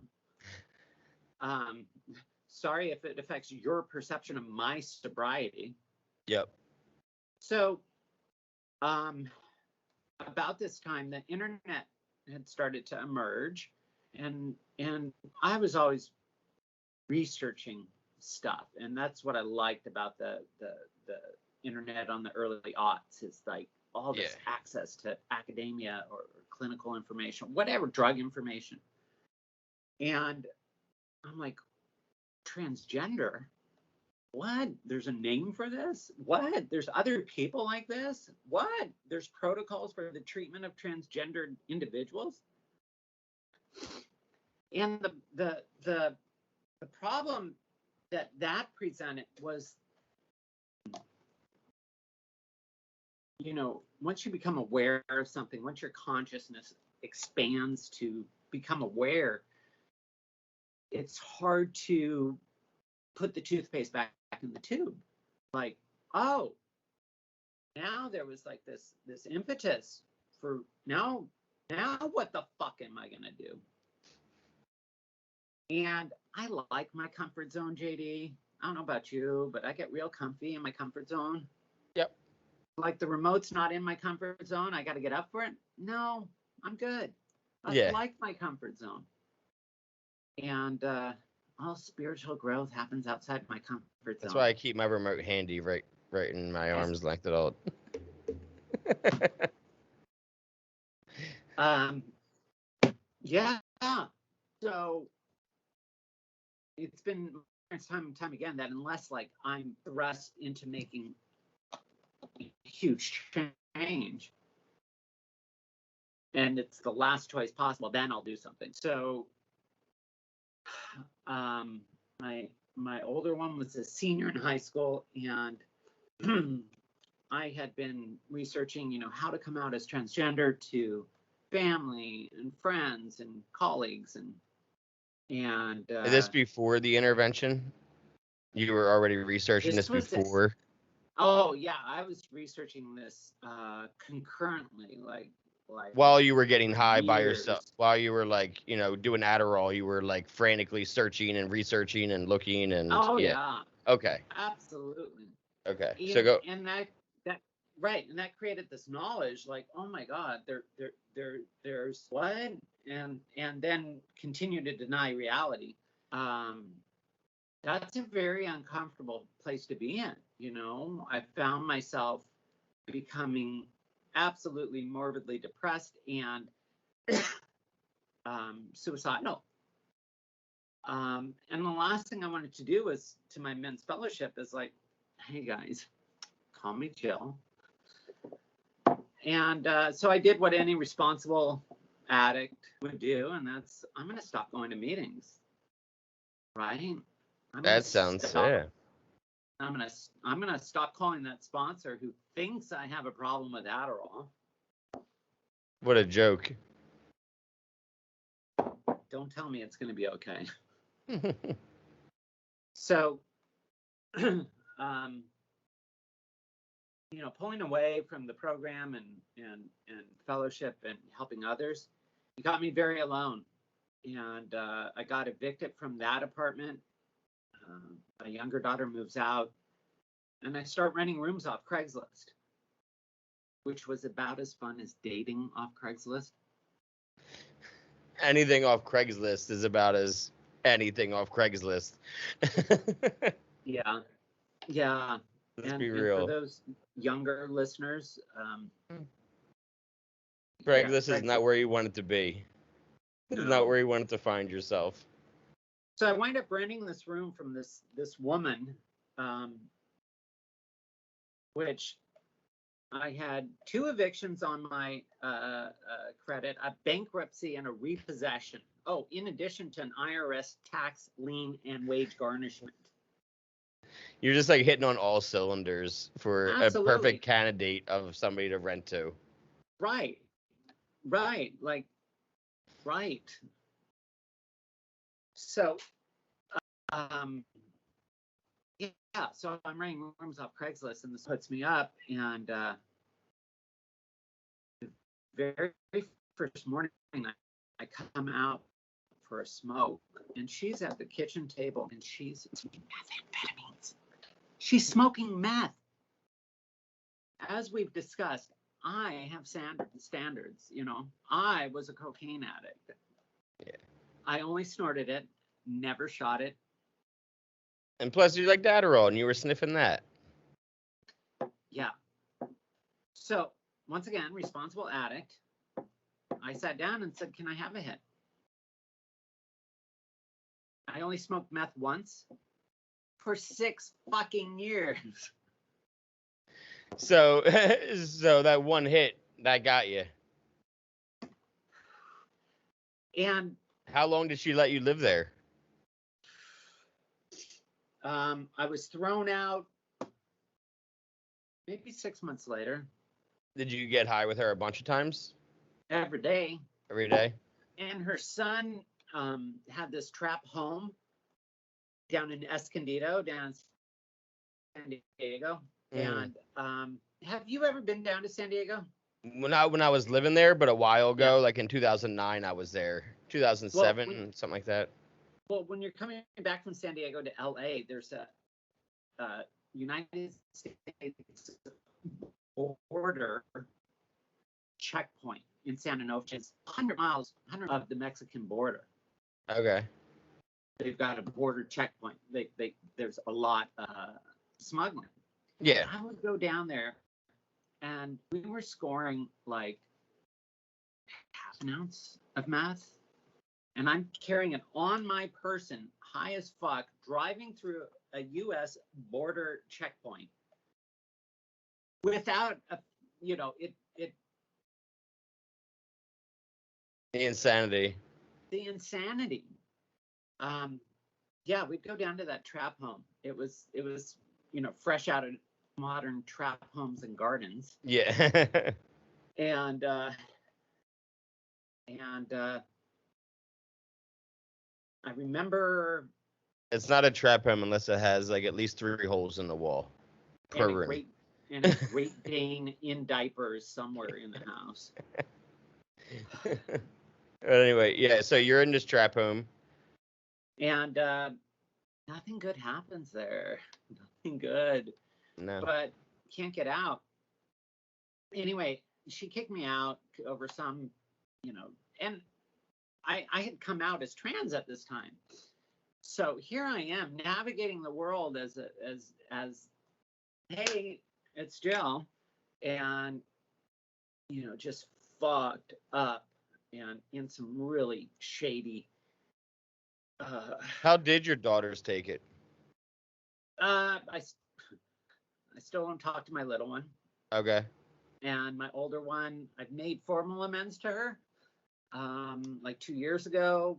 Sorry if it affects your perception of my sobriety. Yep. So, about this time, the internet had started to emerge, and I was always researching stuff, and that's what I liked about the internet on the early aughts is like all this Yeah. access to academia or clinical information, whatever, drug information. And I'm like, transgender? What? There's a name for this? What? There's other people like this? What? There's protocols for the treatment of transgendered individuals? And the problem that presented was, you know, once you become aware of something, once your consciousness expands to become aware, it's hard to put the toothpaste back in the tube. Like, oh, now there was like this impetus for now what the fuck am I gonna do? And I like my comfort zone, JD. I don't know about you, but I get real comfy in my comfort zone. Yep. Like the remote's not in my comfort zone. I got to get up for it. No, I'm good. I Yeah. like my comfort zone. And all spiritual growth happens outside my comfort zone. That's why I keep my remote handy right in my arm's length at all. Yeah. So it's been time and time again that unless like I'm thrust into making a huge change and it's the last choice possible, then I'll do something. So my older one was a senior in high school, and I had been researching, you know, how to come out as transgender to family and friends and colleagues and Is this before the intervention? You were already researching this before? Oh yeah, I was researching this concurrently, like while you were getting high by years. yourself, while you were like, you know, doing Adderall, you were like frantically searching and researching and looking and yeah. Okay. Absolutely. Okay. And, so go. And that right, and that created this knowledge, like, oh my God, there's what, and then continue to deny reality. That's a very uncomfortable place to be in. You know, I found myself becoming absolutely morbidly depressed and suicidal. And the last thing I wanted to do was to my men's fellowship is like, hey guys, call me Jill. And so I did what any responsible addict would do, and that's I'm going to stop going to meetings. Right? That sounds yeah. I'm gonna stop calling that sponsor who thinks I have a problem with Adderall. What a joke. Don't tell me it's gonna be okay. So, you know, pulling away from the program and fellowship and helping others, it got me very alone. And I got evicted from that apartment. My younger daughter moves out, and I start renting rooms off Craigslist, which was about as fun as dating off Craigslist. Anything off Craigslist is about as anything off Craigslist. Yeah. Let's be real. And for those younger listeners, Craigslist is not where you want it to be. It's not where you want it to find yourself. So I wind up renting this room from this woman, which I had 2 evictions on my credit, a bankruptcy and a repossession. Oh, in addition to an IRS tax lien and wage garnishment. You're just like hitting on all cylinders for Absolutely. A perfect candidate of somebody to rent to. Right. Like, right. So, yeah, so I'm renting rooms off Craigslist, and this puts me up, and the very first morning I come out for a smoke, and she's at the kitchen table, and she's methamphetamines. She's smoking meth. As we've discussed, I have standards, you know. I was a cocaine addict. Yeah. I only snorted it, never shot it. And plus, you liked Adderall, and you were sniffing that. Yeah. So once again, responsible addict. I sat down and said, "Can I have a hit?" I only smoked meth once for 6 fucking years. So, so that one hit that got you. And How long did she let you live there? I was thrown out maybe 6 months later. Did you get high with her a bunch of times? Every day. Every day? And her son had this trap home down in Escondido, down in San Diego. Mm. And have you ever been down to San Diego? When I was living there, but a while ago, Yeah. like in 2009, I was there. 2007, something like that. Well, when you're coming back from San Diego to LA, there's a United States border checkpoint in Santa Fe, which is 100 miles of the Mexican border. Okay. They've got a border checkpoint. There's a lot smuggling. Yeah. I would go down there, and we were scoring like half an ounce of meth, and I'm carrying it on my person, high as fuck, driving through a U.S. border checkpoint without a, The insanity. the insanity. Yeah, we'd go down to that trap home. It was, fresh out of modern trap homes and gardens. Yeah. And I remember. It's not a trap home unless it has like at least 3 holes in the wall per room. And a Great Dane in diapers somewhere in the house. But anyway, yeah, so you're in this trap home. And nothing good happens there. Nothing good. No. But can't get out. Anyway, she kicked me out over some, and I had come out as trans at this time. So here I am navigating the world as hey, it's Jill, and just fucked up and in some really shady. How did your daughters take it? I still don't talk to my little one. Okay. And my older one, I've made formal amends to her, like 2 years ago,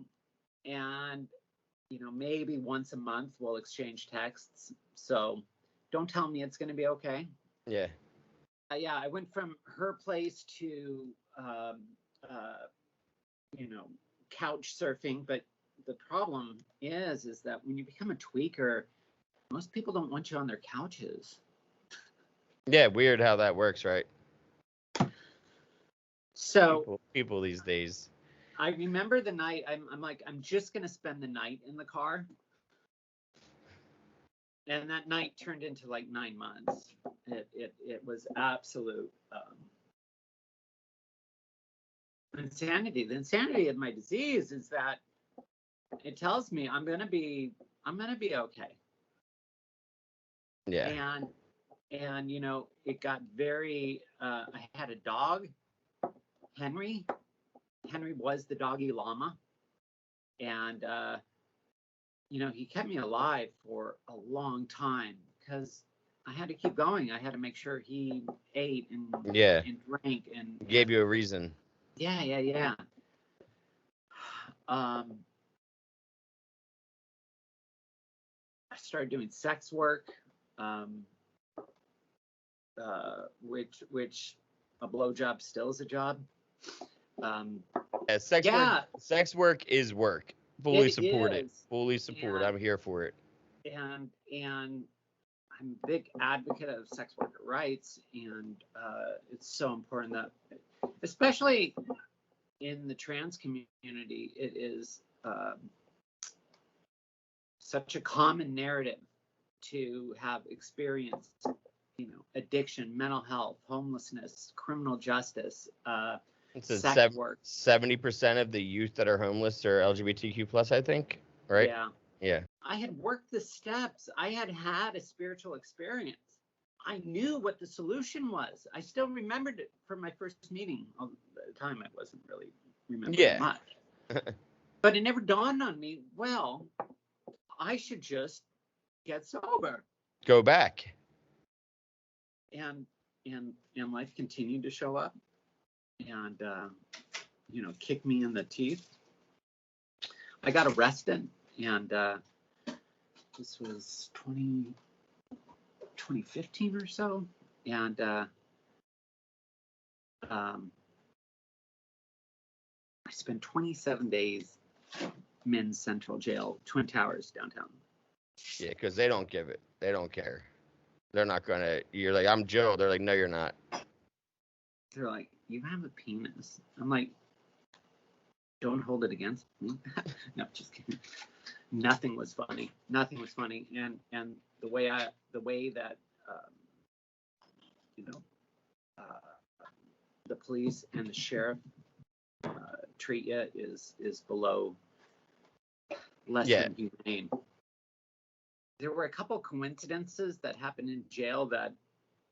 and maybe once a month we'll exchange texts. So don't tell me it's going to be okay. Yeah. Yeah, I went from her place to couch surfing, but the problem is that when you become a tweaker, most people don't want you on their couches. Yeah, weird how that works, right? So people these days. I remember the night. I'm like, I'm just gonna spend the night in the car, and that night turned into like 9 months. It was absolute insanity. The insanity of my disease is that it tells me I'm gonna be okay. Yeah. And it got very. I had a dog, Henry. Henry was the doggy llama, and he kept me alive for a long time because I had to keep going. I had to make sure he ate and drank and gave you a reason. Yeah. I started doing sex work, which a blowjob still is a job. Sex work is work. Fully support it. Fully support. I'm here for it. And I'm a big advocate of sex worker rights, and it's so important that, especially in the trans community, it is such a common narrative to have experienced, addiction, mental health, homelessness, criminal justice, sex work. 70% of the youth that are homeless are LGBTQ plus, I think, right? Yeah. Yeah. I had worked the steps. I had a spiritual experience. I knew what the solution was. I still remembered it from my first meeting. At the time, I wasn't really remembering much. But it never dawned on me, well, I should just get sober. Go back. And life continued to show up and, kick me in the teeth. I got arrested, and this was 2015 or so. And I spent 27 days Men's Central Jail, Twin Towers, downtown. Yeah, because they don't give it. They don't care. They're not going to. You're like, I'm Joe. They're like, no, you're not. They're like, you have a penis. I'm like, don't hold it against me. No, just kidding. Nothing was funny. Nothing was funny. And the way that the police and the sheriff treat you is below less than humane. There were a couple coincidences that happened in jail that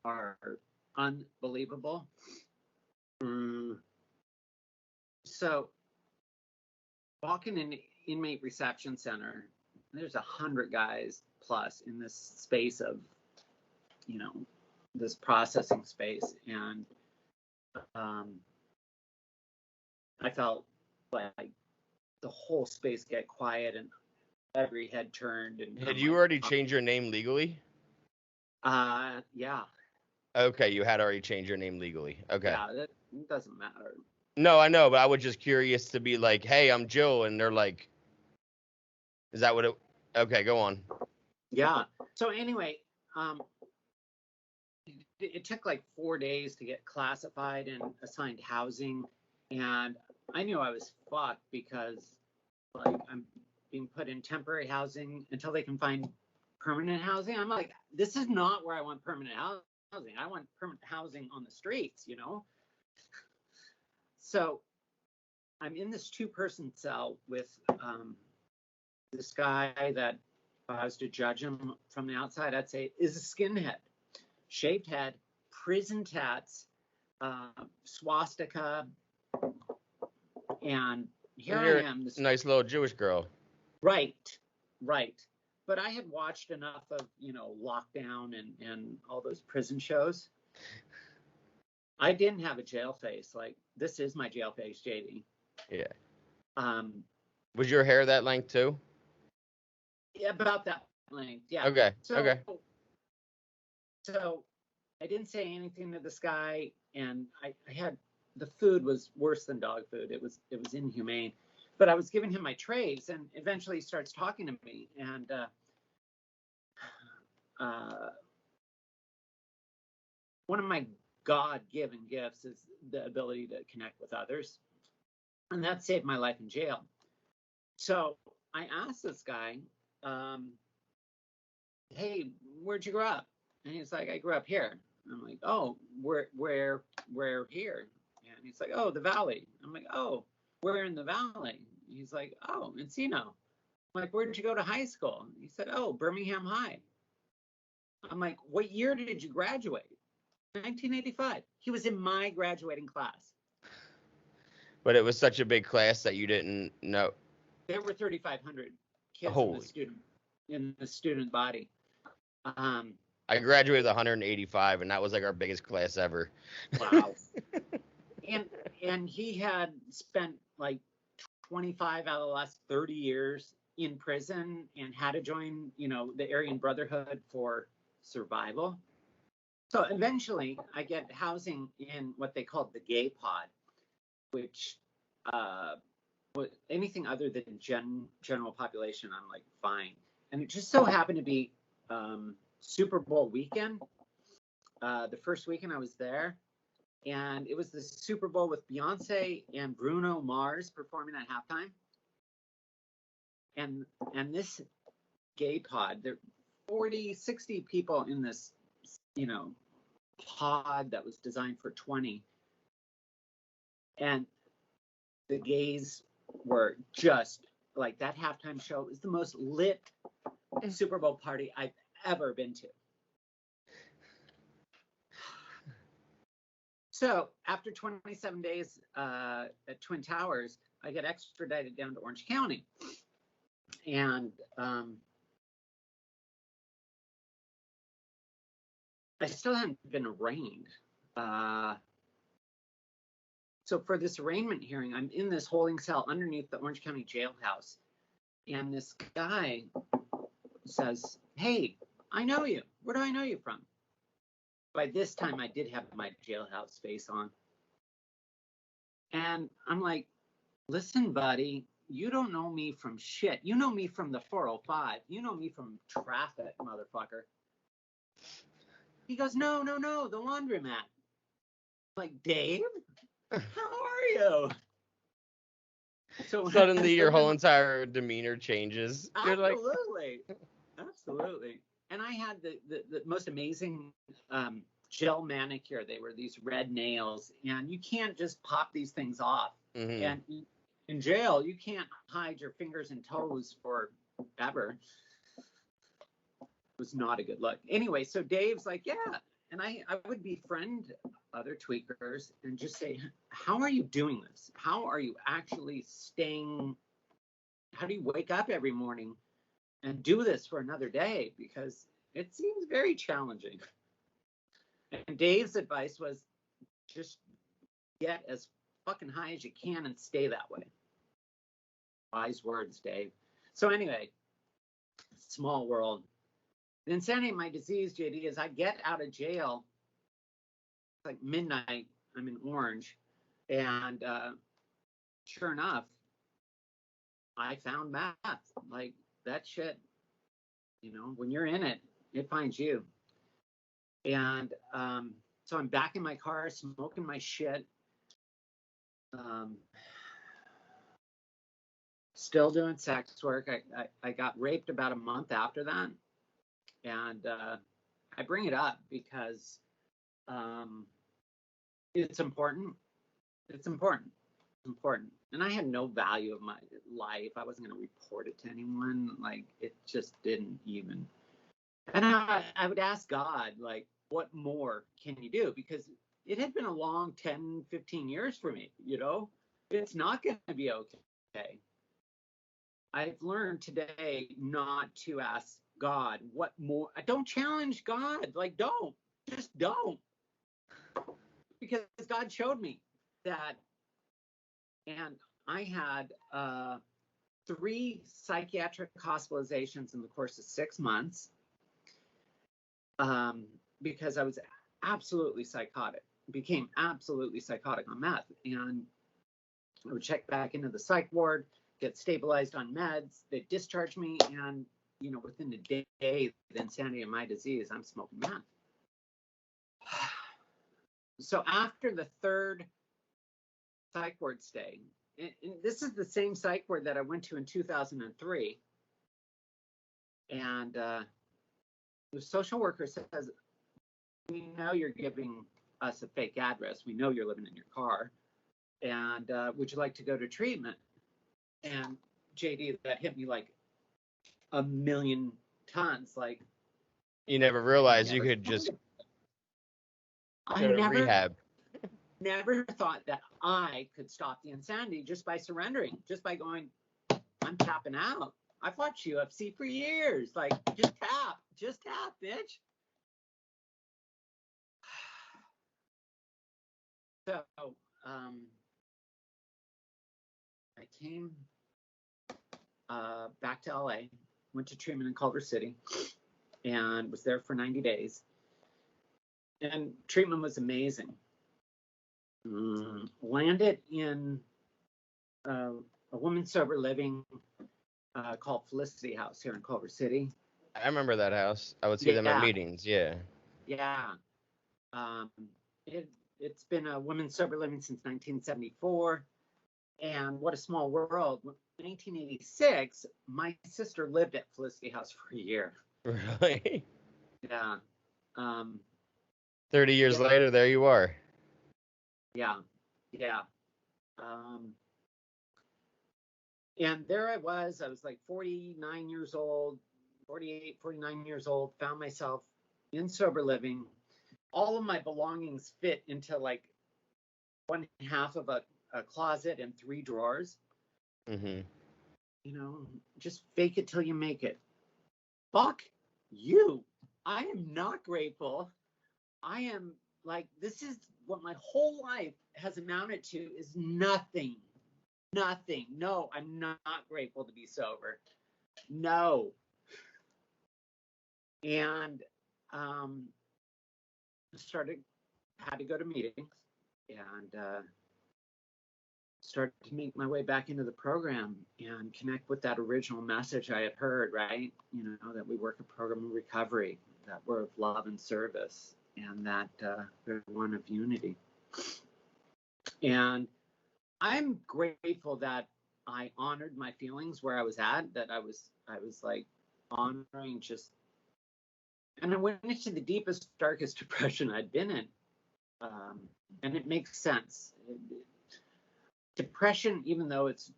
are unbelievable. So, walking in inmate reception center, there's 100 guys plus in this space of, this processing space, and I felt like the whole space get quiet and every head turned. And had you already changed your name legally? Yeah. Okay, you had already changed your name legally. Okay. Yeah, that doesn't matter. No, I know, but I was just curious to be like, hey, I'm Joe, and they're like, is that what it? Okay, go on. Yeah. So anyway, it took like 4 days to get classified and assigned housing, and I knew I was fucked because, like, I'm being put in temporary housing until they can find permanent housing. I'm like, this is not where I want permanent housing. I want permanent housing on the streets, So I'm in this 2-person cell with this guy that, if I was to judge him from the outside, I'd say is a skinhead, shaved head, prison tats, swastika, and here I am. This nice little Jewish girl. Right. But I had watched enough of, Lockdown and all those prison shows. I didn't have a jail face. Like, this is my jail face, JD. Yeah. Was your hair that length too? Yeah, about that length. Yeah. Okay. So I didn't say anything to this guy, and I had, the food was worse than dog food. It was inhumane. But I was giving him my trays, and eventually he starts talking to me. And one of my God-given gifts is the ability to connect with others. And that saved my life in jail. So I asked this guy, hey, where'd you grow up? And he's like, I grew up here. I'm like, oh, where here? And he's like, oh, the Valley. I'm like, oh, where in the Valley? He's like, oh, Encino. I'm like, where'd you go to high school? He said, oh, Birmingham High. I'm like, what year did you graduate? 1985. He was in my graduating class. But it was such a big class that you didn't know. There were 3,500 kids in the student body. I graduated 185, and that was like our biggest class ever. Wow. and he had spent like 25 out of the last 30 years in prison and had to join, the Aryan Brotherhood for survival. So eventually I get housing in what they called the gay pod, which anything other than general population, I'm like, fine. And it just so happened to be Super Bowl weekend. The first weekend I was there, and it was the Super Bowl with Beyonce and Bruno Mars performing at halftime. And this gay pod, there were 40, 60 people in this, pod that was designed for 20. And the gays were just like, that halftime show is the most lit Super Bowl party I've ever been to. So after 27 days at Twin Towers, I get extradited down to Orange County. And I still hadn't been arraigned. So for this arraignment hearing, I'm in this holding cell underneath the Orange County jailhouse. And this guy says, "Hey, I know you. Where do I know you from?" By this time, I did have my jailhouse face on. And I'm like, "Listen, buddy, you don't know me from shit. You know me from the 405. You know me from traffic, motherfucker." He goes, "No, the laundromat." I'm like, "Dave, how are you?" So Suddenly, your whole entire demeanor changes. You're like, absolutely. And I had the most amazing gel manicure. They were these red nails, and you can't just pop these things off. mm-hmm. And in jail, you can't hide your fingers and toes forever. It was not a good look. Anyway, so Dave's like, "Yeah." And I would befriend other tweakers and just say, "How are you doing this? How are you actually staying? How do you wake up every morning and do this for another day? Because it seems very challenging." And Dave's advice was just get as fucking high as you can and stay that way. Wise words, Dave. So anyway, small world. The insanity of my disease, JD, is I get out of jail like midnight. I'm in Orange, and sure enough, I found meth. Like that shit, when you're in it, it finds you. And so I'm back in my car, smoking my shit. Still doing sex work. I got raped about a month after that. And I bring it up because it's important. It's important. It's important. And I had no value of my life. I wasn't going to report it to anyone. Like, it just didn't even. And I would ask God, like, what more can you do? Because it had been a long 10, 15 years for me, It's not going to be okay. I've learned today not to ask God what more. Don't challenge God. Like, don't. Just don't. Because God showed me that. And I had 3 psychiatric hospitalizations in the course of 6 months because I was absolutely psychotic, became absolutely psychotic on meth. And I would check back into the psych ward, get stabilized on meds. They discharged me, and within a day, the insanity of my disease, I'm smoking meth. So after the 3rd psych ward stay, and this is the same psych ward that I went to in 2003, and the social worker says, "We know you're giving us a fake address. We know you're living in your car, and would you like to go to treatment?" And JD, that hit me like a million tons. Like, you never realized you could just go to rehab. Never thought that I could stop the insanity just by surrendering, just by going, "I'm tapping out. I've watched UFC for years. Like, just tap, bitch." So I came back to LA, went to treatment in Culver City, and was there for 90 days. And treatment was amazing. Landed in a women's sober living called Felicity House here in Culver City. I remember that house. I would see them at meetings. Yeah. Yeah. It's been a women's sober living since 1974. And what a small world. In 1986, my sister lived at Felicity House for a year. Really? Yeah. 30 years later, there you are. Yeah. And there I was like 49 years old, 48, 49 years old, found myself in sober living. All of my belongings fit into like one half of a closet and 3 drawers. Mm-hmm. You know, just fake it till you make it. Fuck you. I am not grateful. I am like, this is what my whole life has amounted to, is nothing. Nothing. No, I'm not grateful to be sober. No. And had to go to meetings, and started to make my way back into the program and connect with that original message I had heard, right? You know, that we work a program of recovery, that we're of love and service, and that we're one of unity. And I'm grateful that I honored my feelings where I was at, that I was like honoring just, and I went into the deepest, darkest depression I'd been in. And it makes sense. Depression, even though it's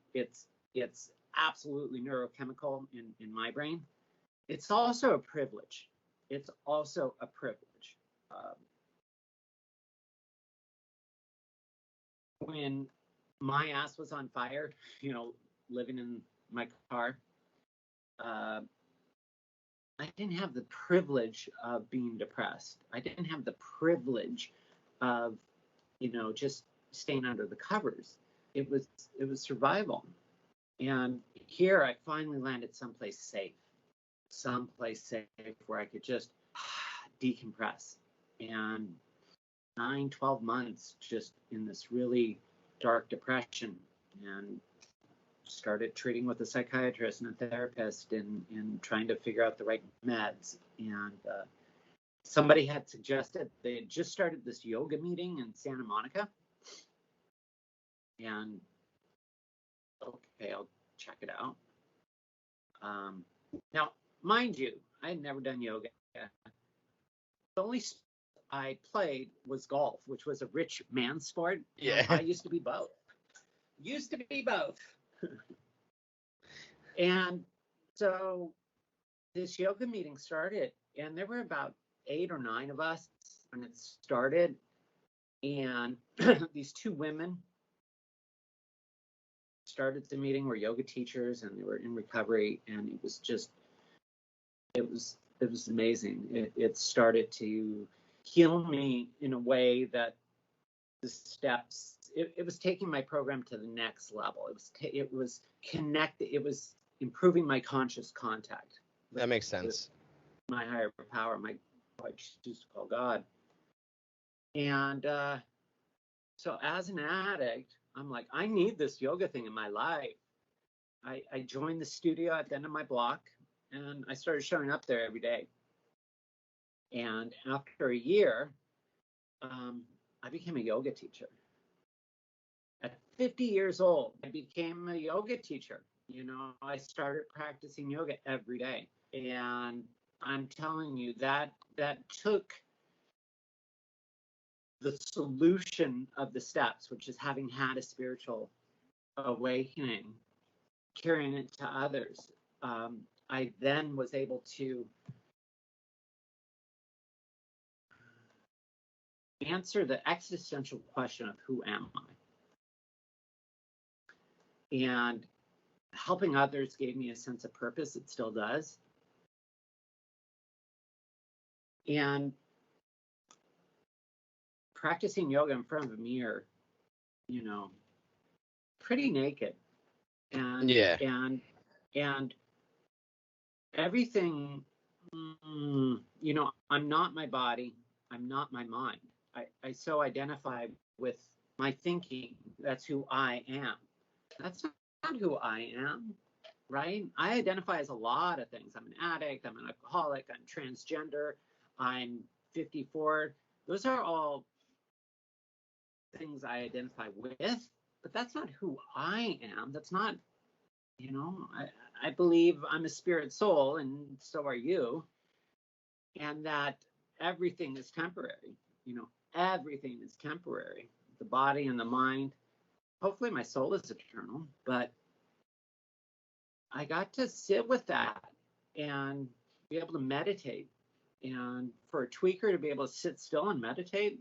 absolutely neurochemical in my brain, it's also a privilege. It's also a privilege. When my ass was on fire, you know, living in my car, I didn't have the privilege of being depressed. I didn't have the privilege of, you know, just staying under the covers. It was survival. And here I finally landed someplace safe where I could just decompress. And 9-12 months just in this really dark depression, and started treating with a psychiatrist and a therapist, and trying to figure out the right meds. And somebody had suggested, they had just started this yoga meeting in Santa Monica. And okay, I'll check it out. Now, mind you, I had never done yoga. The only sport I played was golf, which was a rich man's sport. Yeah. I used to be both. And so this yoga meeting started, and there were about 8 or 9 of us when it started. And these 2 women started the meeting, were yoga teachers, and they were in recovery. And it was just, it was amazing. It started to heal me in a way that the steps, it was taking my program to the next level. It was connected. It was improving my conscious contact. That makes sense. My higher power, I choose to call God. And so as an addict, I'm like, I need this yoga thing in my life. I joined the studio at the end of my block, and I started showing up there every day. And after a year, I became a yoga teacher. At 50 years old, I became a yoga teacher. You know, I started practicing yoga every day. And I'm telling you, that took the solution of the steps, which is having had a spiritual awakening, carrying it to others. I then was able to answer the existential question of who am I? And helping others gave me a sense of purpose. It still does. And practicing yoga in front of a mirror, you know, pretty naked. And Yeah. and everything, you know, I'm not my body. I'm not my mind. I so identify with my thinking. That's who I am. That's not who I am, right? I identify as a lot of things. I'm an addict. I'm an alcoholic. I'm transgender. I'm 54. Those are all things I identify with, but that's not who I am. That's not, you know, I believe I'm a spirit soul, and so are you, and that everything is temporary. You know, everything is temporary. The body and the mind. Hopefully my soul is eternal, but I got to sit with that and be able to meditate. And for a tweaker to be able to sit still and meditate,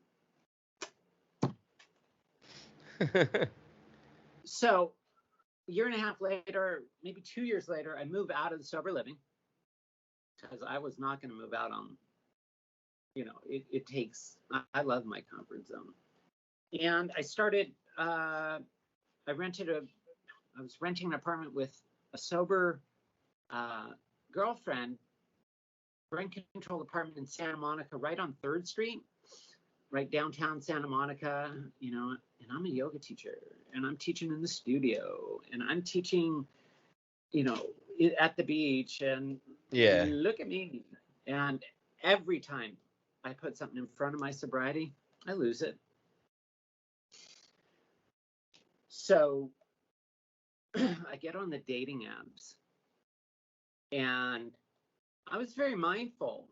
So a year and a half later, maybe 2 years later, I moved out of the sober living because I was not going to move out on, it takes, I love my comfort zone. And I started, I was renting an apartment with a sober girlfriend, rent controlled apartment in Santa Monica, right on 3rd Street, right downtown Santa Monica, and I'm a yoga teacher, and I'm teaching in the studio, and I'm teaching, at the beach, and Yeah. look at me. And every time I put something in front of my sobriety, I lose it. So I get on the dating apps, and I was very mindful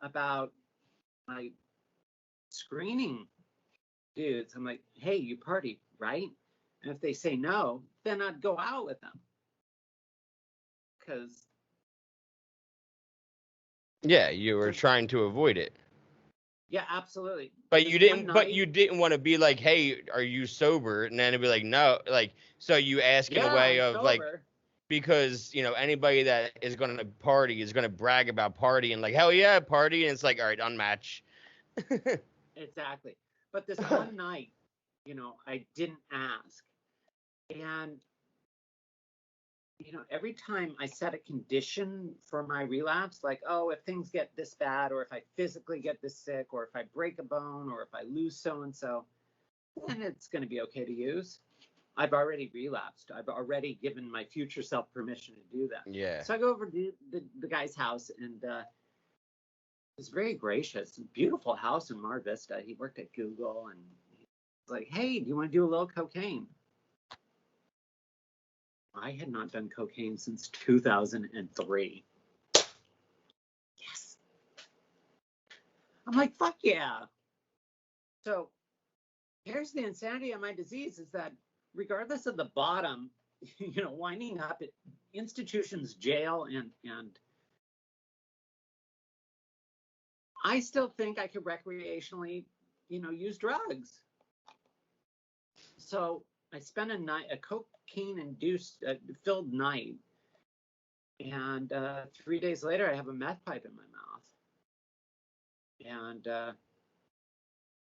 about my screening dudes. I'm like, hey, you party, right? And if they say no, then I'd go out with them. Because Yeah, you were trying to avoid it. yeah, absolutely. But you didn't want to be like, "Hey, are you sober?" And then it'd be like, "No." Like, so you ask in a Yeah, way I'm of like, sober. because anybody that is going to party is going to brag about party and like, "Hell yeah, party." And it's like, "All right, unmatch." Exactly. But this one night, I didn't ask. And, every time I set a condition for my relapse, like, oh, if things get this bad, or if I physically get this sick, or if I break a bone, or if I lose so and so, then it's going to be okay to use. I've already relapsed. I've already given my future self permission to do that. Yeah. So I go over to the guy's house, and he's very gracious. Beautiful house in Mar Vista. He worked at Google, and he's like, hey, do you want to do a little cocaine? I had not done cocaine since 2003. Yes. I'm like, fuck yeah. So here's the insanity of my disease is that regardless of the bottom, winding up at institutions, jail, and I still think I could recreationally, use drugs. So I spent a cocaine-induced filled night, and 3 days later, I have a meth pipe in my mouth, and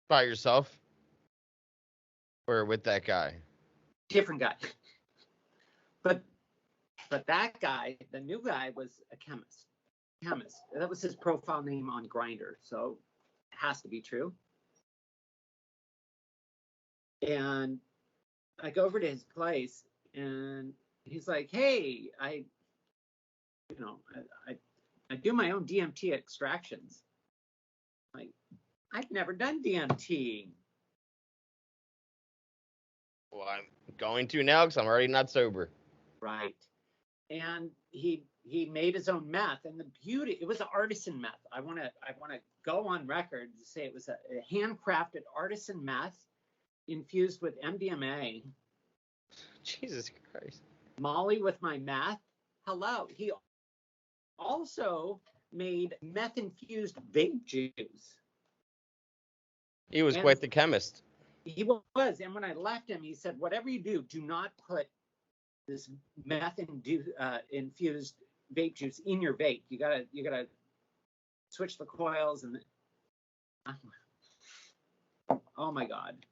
By yourself or with that guy? different guy, but that guy, the new guy, was a chemist. That was his profile name on Grindr, so it has to be true. And I go over to his place, and he's like, "Hey, I do my own DMT extractions." Like, I've never done DMT. Well, I'm going to now because I'm already not sober. Right. And he made his own meth, and the beauty, it was an artisan meth. I want to go on record to say it was a handcrafted artisan meth infused with MDMA. Jesus Christ. Molly with my meth. Hello. He also made meth infused vape juice. He was quite the chemist. He was. And when I left him, he said, whatever you do not put this meth infused vape juice in your vape. You gotta switch the coils, and oh my God.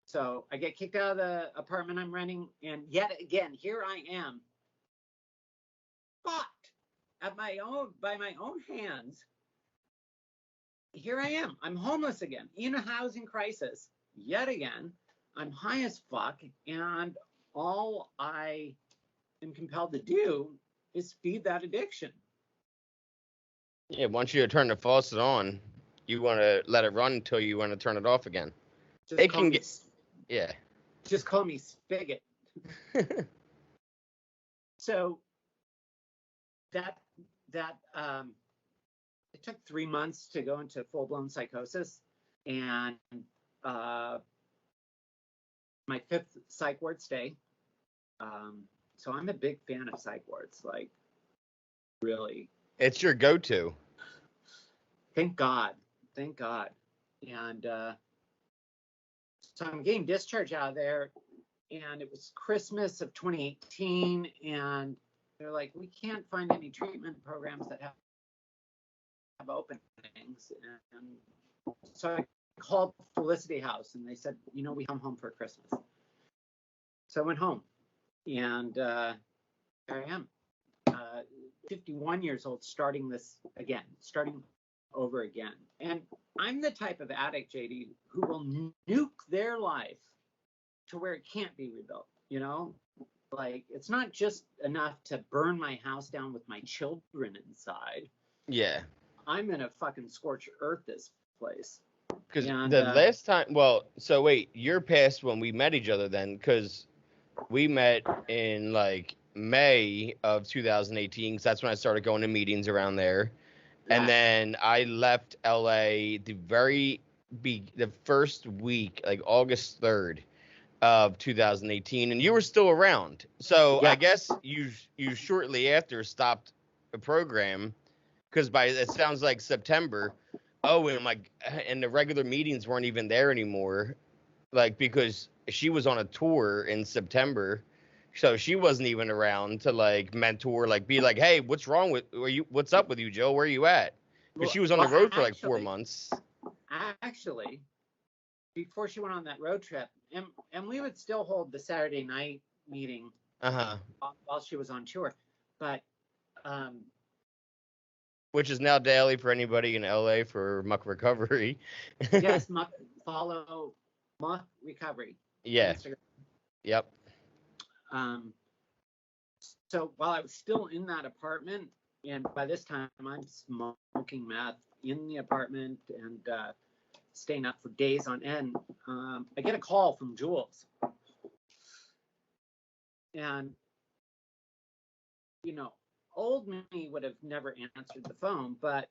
So I get kicked out of the apartment I'm renting, and yet again, here I am, fucked by my own hands. Here I am. I'm homeless again, in a housing crisis yet again. I'm high as fuck, and all I am compelled to do is feed that addiction. Yeah, once you turn the faucet on, you want to let it run until you want to turn it off again. Just call me, yeah. Just call me Spigot. So that it took 3 months to go into full-blown psychosis, and my 5th psych ward stay. So I'm a big fan of psych wards, like, really. It's your go-to. Thank God. And So I'm getting discharged out of there, and it was Christmas of 2018, and they're like, we can't find any treatment programs that have openings. And so I called Felicity House, and they said, we come home for Christmas. So I went home, and here I am, 51 years old, starting over again. And I'm the type of addict, JD, who will nuke their life to where it can't be rebuilt, Like, it's not just enough to burn my house down with my children inside. Yeah. I'm gonna fucking scorch earth this place. Because the last time, so wait, you're past when we met each other then, because we met in like May of 2018, because that's when I started going to meetings around there. Yeah. And then I left LA the first week, like August 3rd of 2018, and you were still around. So yeah. I guess you shortly after stopped a program, because it sounds like September. Oh, and the regular meetings weren't even there anymore, like, because she was on a tour in September, so she wasn't even around to like mentor, like be like, hey, what's up with you, Joe? Where are you at? Because she was on the road for like 4 months. Actually, before she went on that road trip, and we would still hold the Saturday night meeting while she was on tour, but which is now daily for anybody in LA for Muck Recovery. Yes, follow Muck Recovery. Yeah. Yep. So while I was still in that apartment, and by this time I'm smoking meth in the apartment and staying up for days on end, I get a call from Jules. And, old me would have never answered the phone, but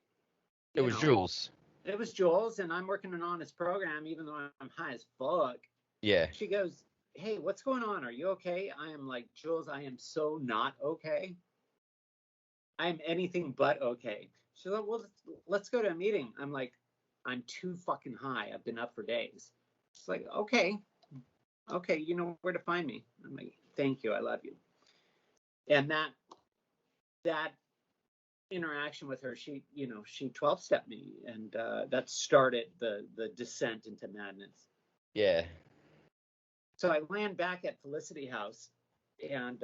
it was Jules. It was Jules, and I'm working an honest program, even though I'm high as fuck. Yeah. She goes, hey, what's going on? Are you okay? I am like, Jules, I am so not okay. I am anything but okay. She's like, well, let's go to a meeting. I'm like, I'm too fucking high. I've been up for days. She's like, okay, you know where to find me. I'm like, thank you. I love you. And that interaction with her, she 12-stepped me, and that started the descent into madness. Yeah. So I land back at Felicity House, and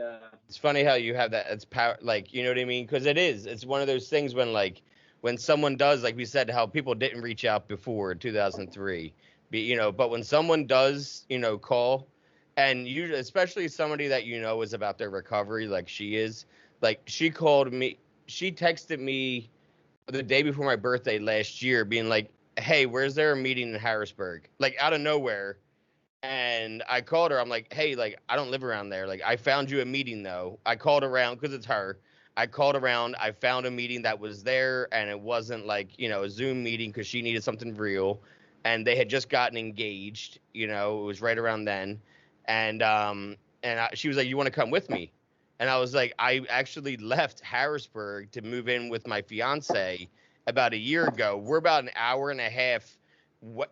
it's funny how you have that. It's power, like, you know what I mean? Because it's one of those things when someone does, like we said, how people didn't reach out before 2003, but when someone does, call, and usually, especially somebody that is about their recovery, like she is, like she called me. She texted me the day before my birthday last year being like, hey, where's there a meeting in Harrisburg? Like, out of nowhere. And I called her. I'm like, hey, like, I don't live around there. Like, I found you a meeting, though. I called around because it's her. I called around. I found a meeting that was there, and it wasn't like, a Zoom meeting because she needed something real. And they had just gotten engaged. It was right around then. And she was like, you want to come with me? And I was like, I actually left Harrisburg to move in with my fiance about a year ago. We're about an hour and a half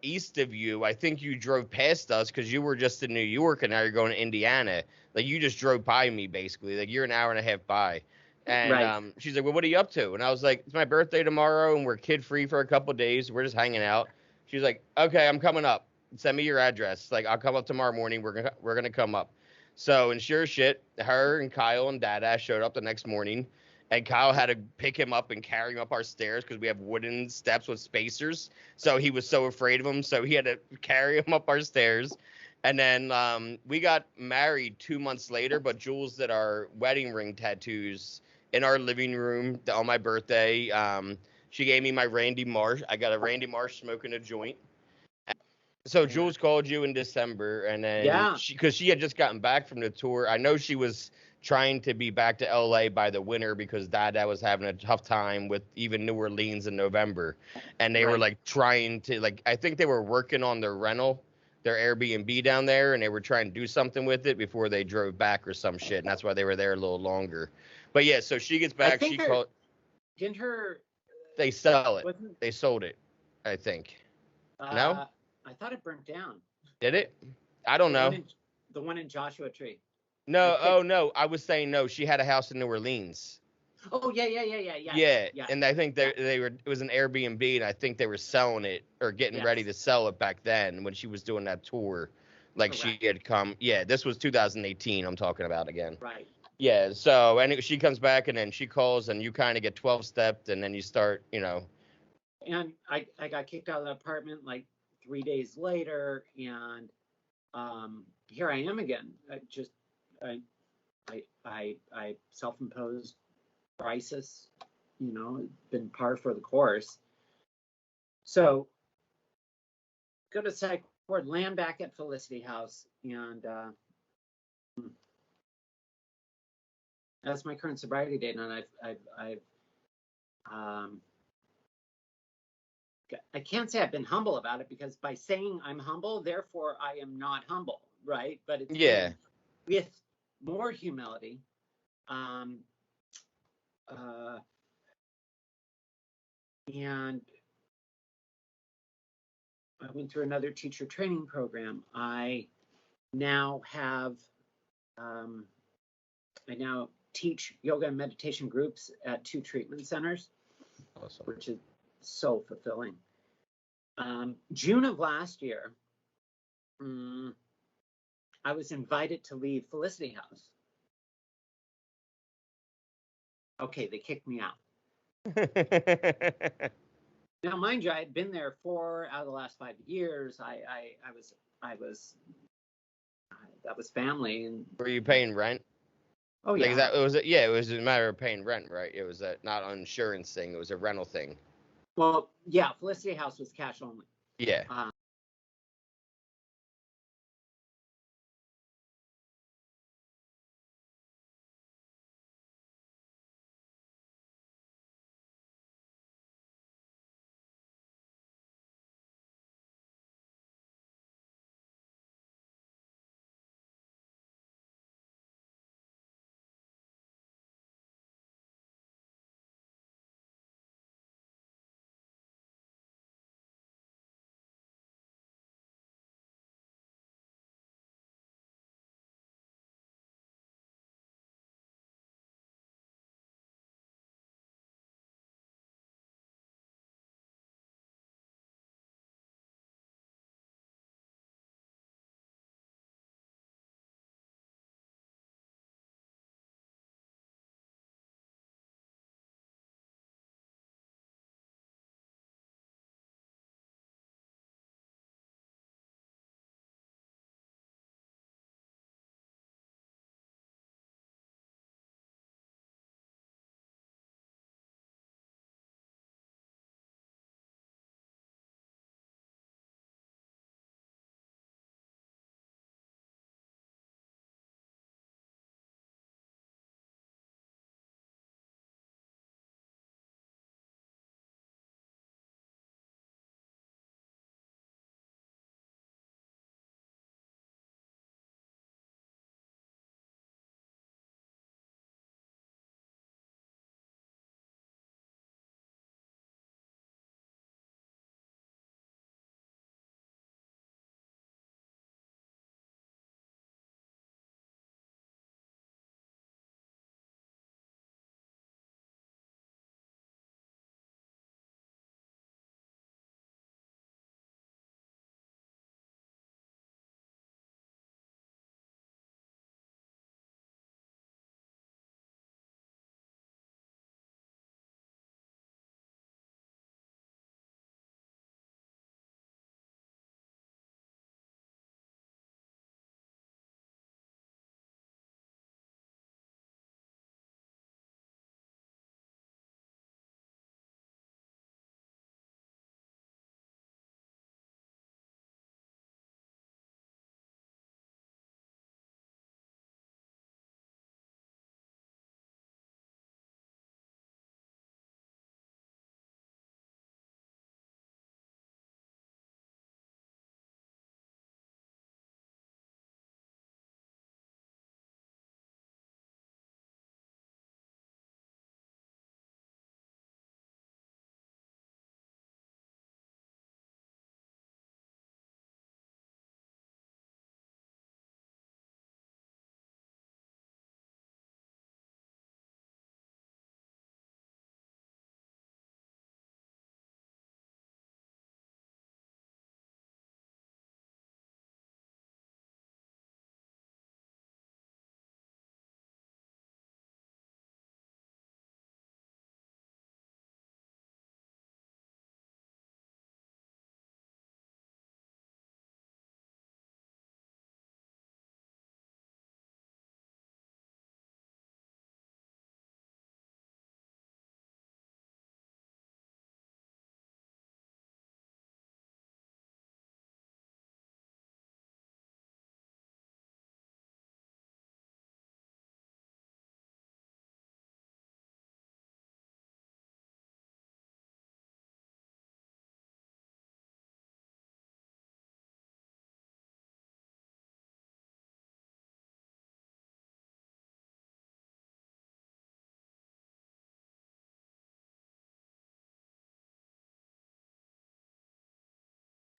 east of you. I think you drove past us because you were just in New York and now you're going to Indiana. Like, you just drove by me, basically. Like, you're an hour and a half by. And right. She's like, well, what are you up to? And I was like, it's my birthday tomorrow and we're kid-free for a couple of days. We're just hanging out. She's like, okay, I'm coming up. Send me your address. Like, I'll come up tomorrow morning. We're gonna come up. So, and sure shit, her and Kyle and Dada showed up the next morning, and Kyle had to pick him up and carry him up our stairs because we have wooden steps with spacers. So he was so afraid of him, so he had to carry him up our stairs. And then we got married 2 months later, but Jules did our wedding ring tattoos in our living room on my birthday. She gave me my Randy Marsh. I got a Randy Marsh smoking a joint. So Jules called you in December, and then because she had just gotten back from the tour. I know she was trying to be back to LA by the winter because Dada was having a tough time with even New Orleans in November, and they were like trying to, like, I think they were working on their rental, their Airbnb down there, and they were trying to do something with it before they drove back or some shit, and that's why they were there a little longer. But yeah, so she gets back. She called. Didn't her? They sell it. They sold it, I think. No. I thought it burnt down. Did it? I don't The one know. in the one in Joshua Tree. I No, picked. oh no, I was saying no. She had a house in New Orleans. Oh yeah, yeah, yeah, yeah, yes, Yeah, yes, and I think yeah, they were it was an Airbnb, and I think they were selling it or getting ready yes, to sell it back then when she was doing that tour. Like she correct, had come. Yeah, this was 2018. I'm talking about again. right. Yeah. So and she comes back, and then she calls, and you kind of get 12 stepped, and then you start. And I got kicked out of the apartment like 3 days later, and here I am again. I I self-imposed crisis. Been par for the course. So go to psych ward, land back at Felicity House, and that's my current sobriety date. And I've um, I can't say I've been humble about it, because by saying I'm humble, therefore I am not humble, right? But it's Yeah. been with more humility. Um, uh, and I went through another teacher training program. Now have, um, I now teach yoga and meditation groups at 2 treatment centers, Awesome. which is so fulfilling. June of last year, I was invited to leave Felicity House. Okay, they kicked me out. Now, mind you, I had been there 4 out of the last 5 years. I was that was family, and Were you paying rent? oh Like yeah. that? It was a matter of paying rent, right? It was not an insurance thing. It was a rental thing. Well, yeah, Felicity House was cash only. Yeah. Uh,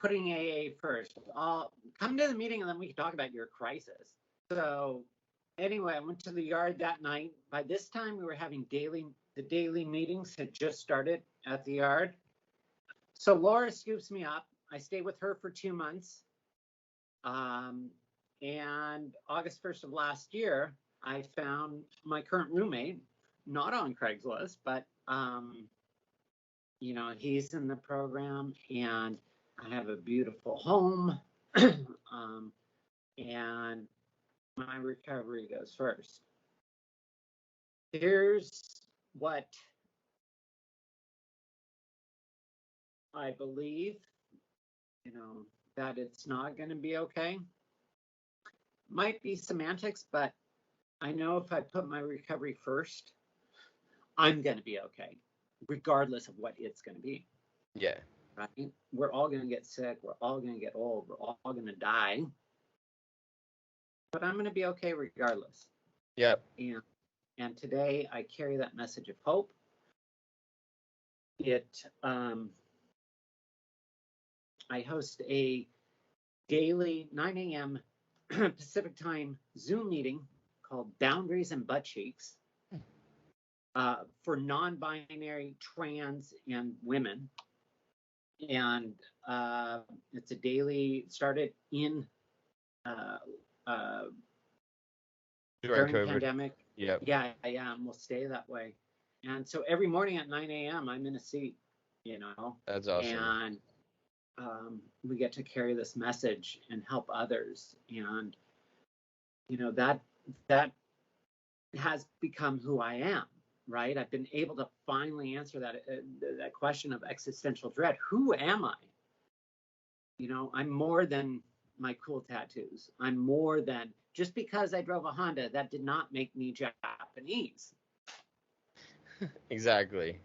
putting AA first. I'll come to the meeting and then we can talk about your crisis. So anyway, I went to the yard that night. By this time, we were having the daily meetings had just started at the yard. So Laura scoops me up. I stay with her for 2 months. And August 1st of last year, I found my current roommate, not on Craigslist, but, he's in the program, and I have a beautiful home. And my recovery goes first. Here's what I believe, that it's not going to be okay. Might be semantics, but I know if I put my recovery first, I'm going to be okay, regardless of what it's going to be. Yeah. Right? We're all going to get sick. We're all going to get old. We're all going to die. But I'm going to be okay regardless. Yep. And today I carry that message of hope. I host a daily 9 a.m. Pacific time Zoom meeting called Boundaries and Butt Cheeks for non-binary, trans, and women. And it's a daily, started in during the pandemic. Yep. Yeah, and we'll stay that way. And so every morning at 9 a.m. I'm in a seat, That's awesome. And we get to carry this message and help others. And, that has become who I am, right? I've been able to finally answer that question of existential dread. Who am I? I'm more than my cool tattoos. I'm more than, just because I drove a Honda, that did not make me Japanese. Exactly.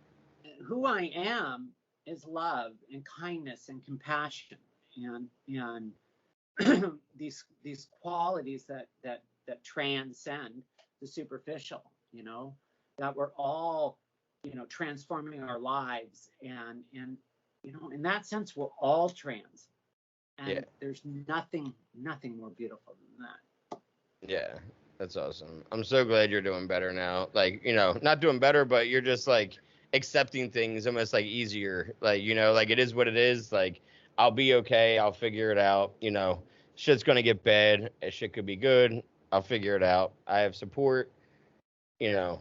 Who I am is love and kindness and compassion and these qualities that transcend the superficial, that we're all, transforming our lives, and in that sense, we're all trans, and there's nothing more beautiful than that. Yeah, that's awesome. I'm so glad you're doing better now. Like, not doing better, but you're just like accepting things almost like easier. Like, like it is what it is. Like, I'll be okay. I'll figure it out. Shit's gonna get bad. Shit could be good. I'll figure it out. I have support. You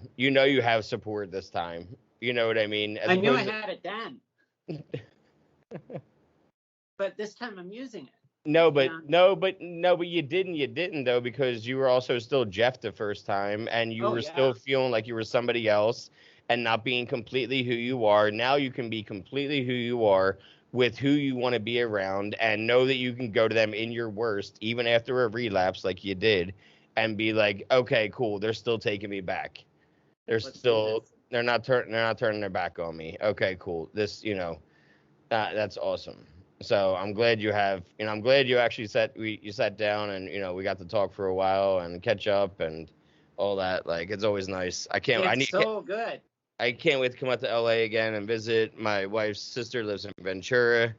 have support this time. You know what I mean? I knew I had it then. But this time I'm using it. No, but you didn't though, because you were also still Jeff the first time, and you were still feeling like you were somebody else and not being completely who you are. Now you can be completely who you are with who you want to be around, and know that you can go to them in your worst, even after a relapse like you did, and be like, okay, cool, they're still taking me back. They're not turning their back on me. Okay, cool. This, that's awesome. So I'm glad you have, I'm glad you actually sat down and, we got to talk for a while and catch up and all that. Like, it's always nice. It's so good. I can't wait to come out to LA again and visit. My wife's sister lives in Ventura.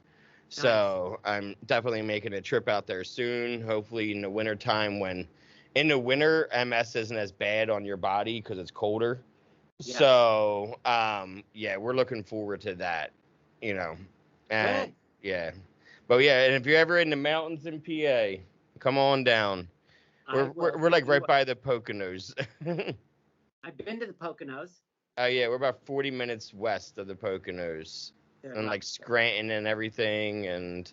So nice. I'm definitely making a trip out there soon. Hopefully in the winter time, when in the winter, MS isn't as bad on your body because it's colder. Yes. So, we're looking forward to that, and good. Yeah. But yeah, and if you're ever in the mountains in PA, come on down. We're like right by the Poconos. I've been to the Poconos. Oh yeah, we're about 40 minutes west of the Poconos. And like Scranton and everything,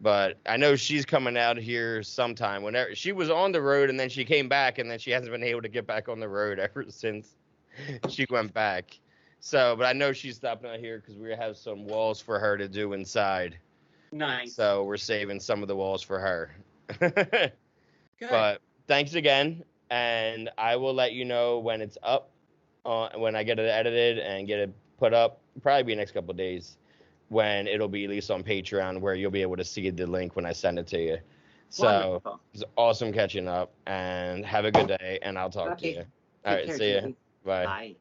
but I know she's coming out here sometime. Whenever she was on the road and then she came back, and then she hasn't been able to get back on the road ever since she went back. So, but I know she's stopping out here because we have some walls for her to do inside. Nice. So we're saving some of the walls for her. Good. But thanks again, and I will let you know when it's up, when I get it edited and get it put up. Probably be the next couple of days when it'll be at least on Patreon, where you'll be able to see the link when I send it to you. So wonderful. It's awesome catching up, and have a good day, and I'll talk to you. All right, see you. Bye.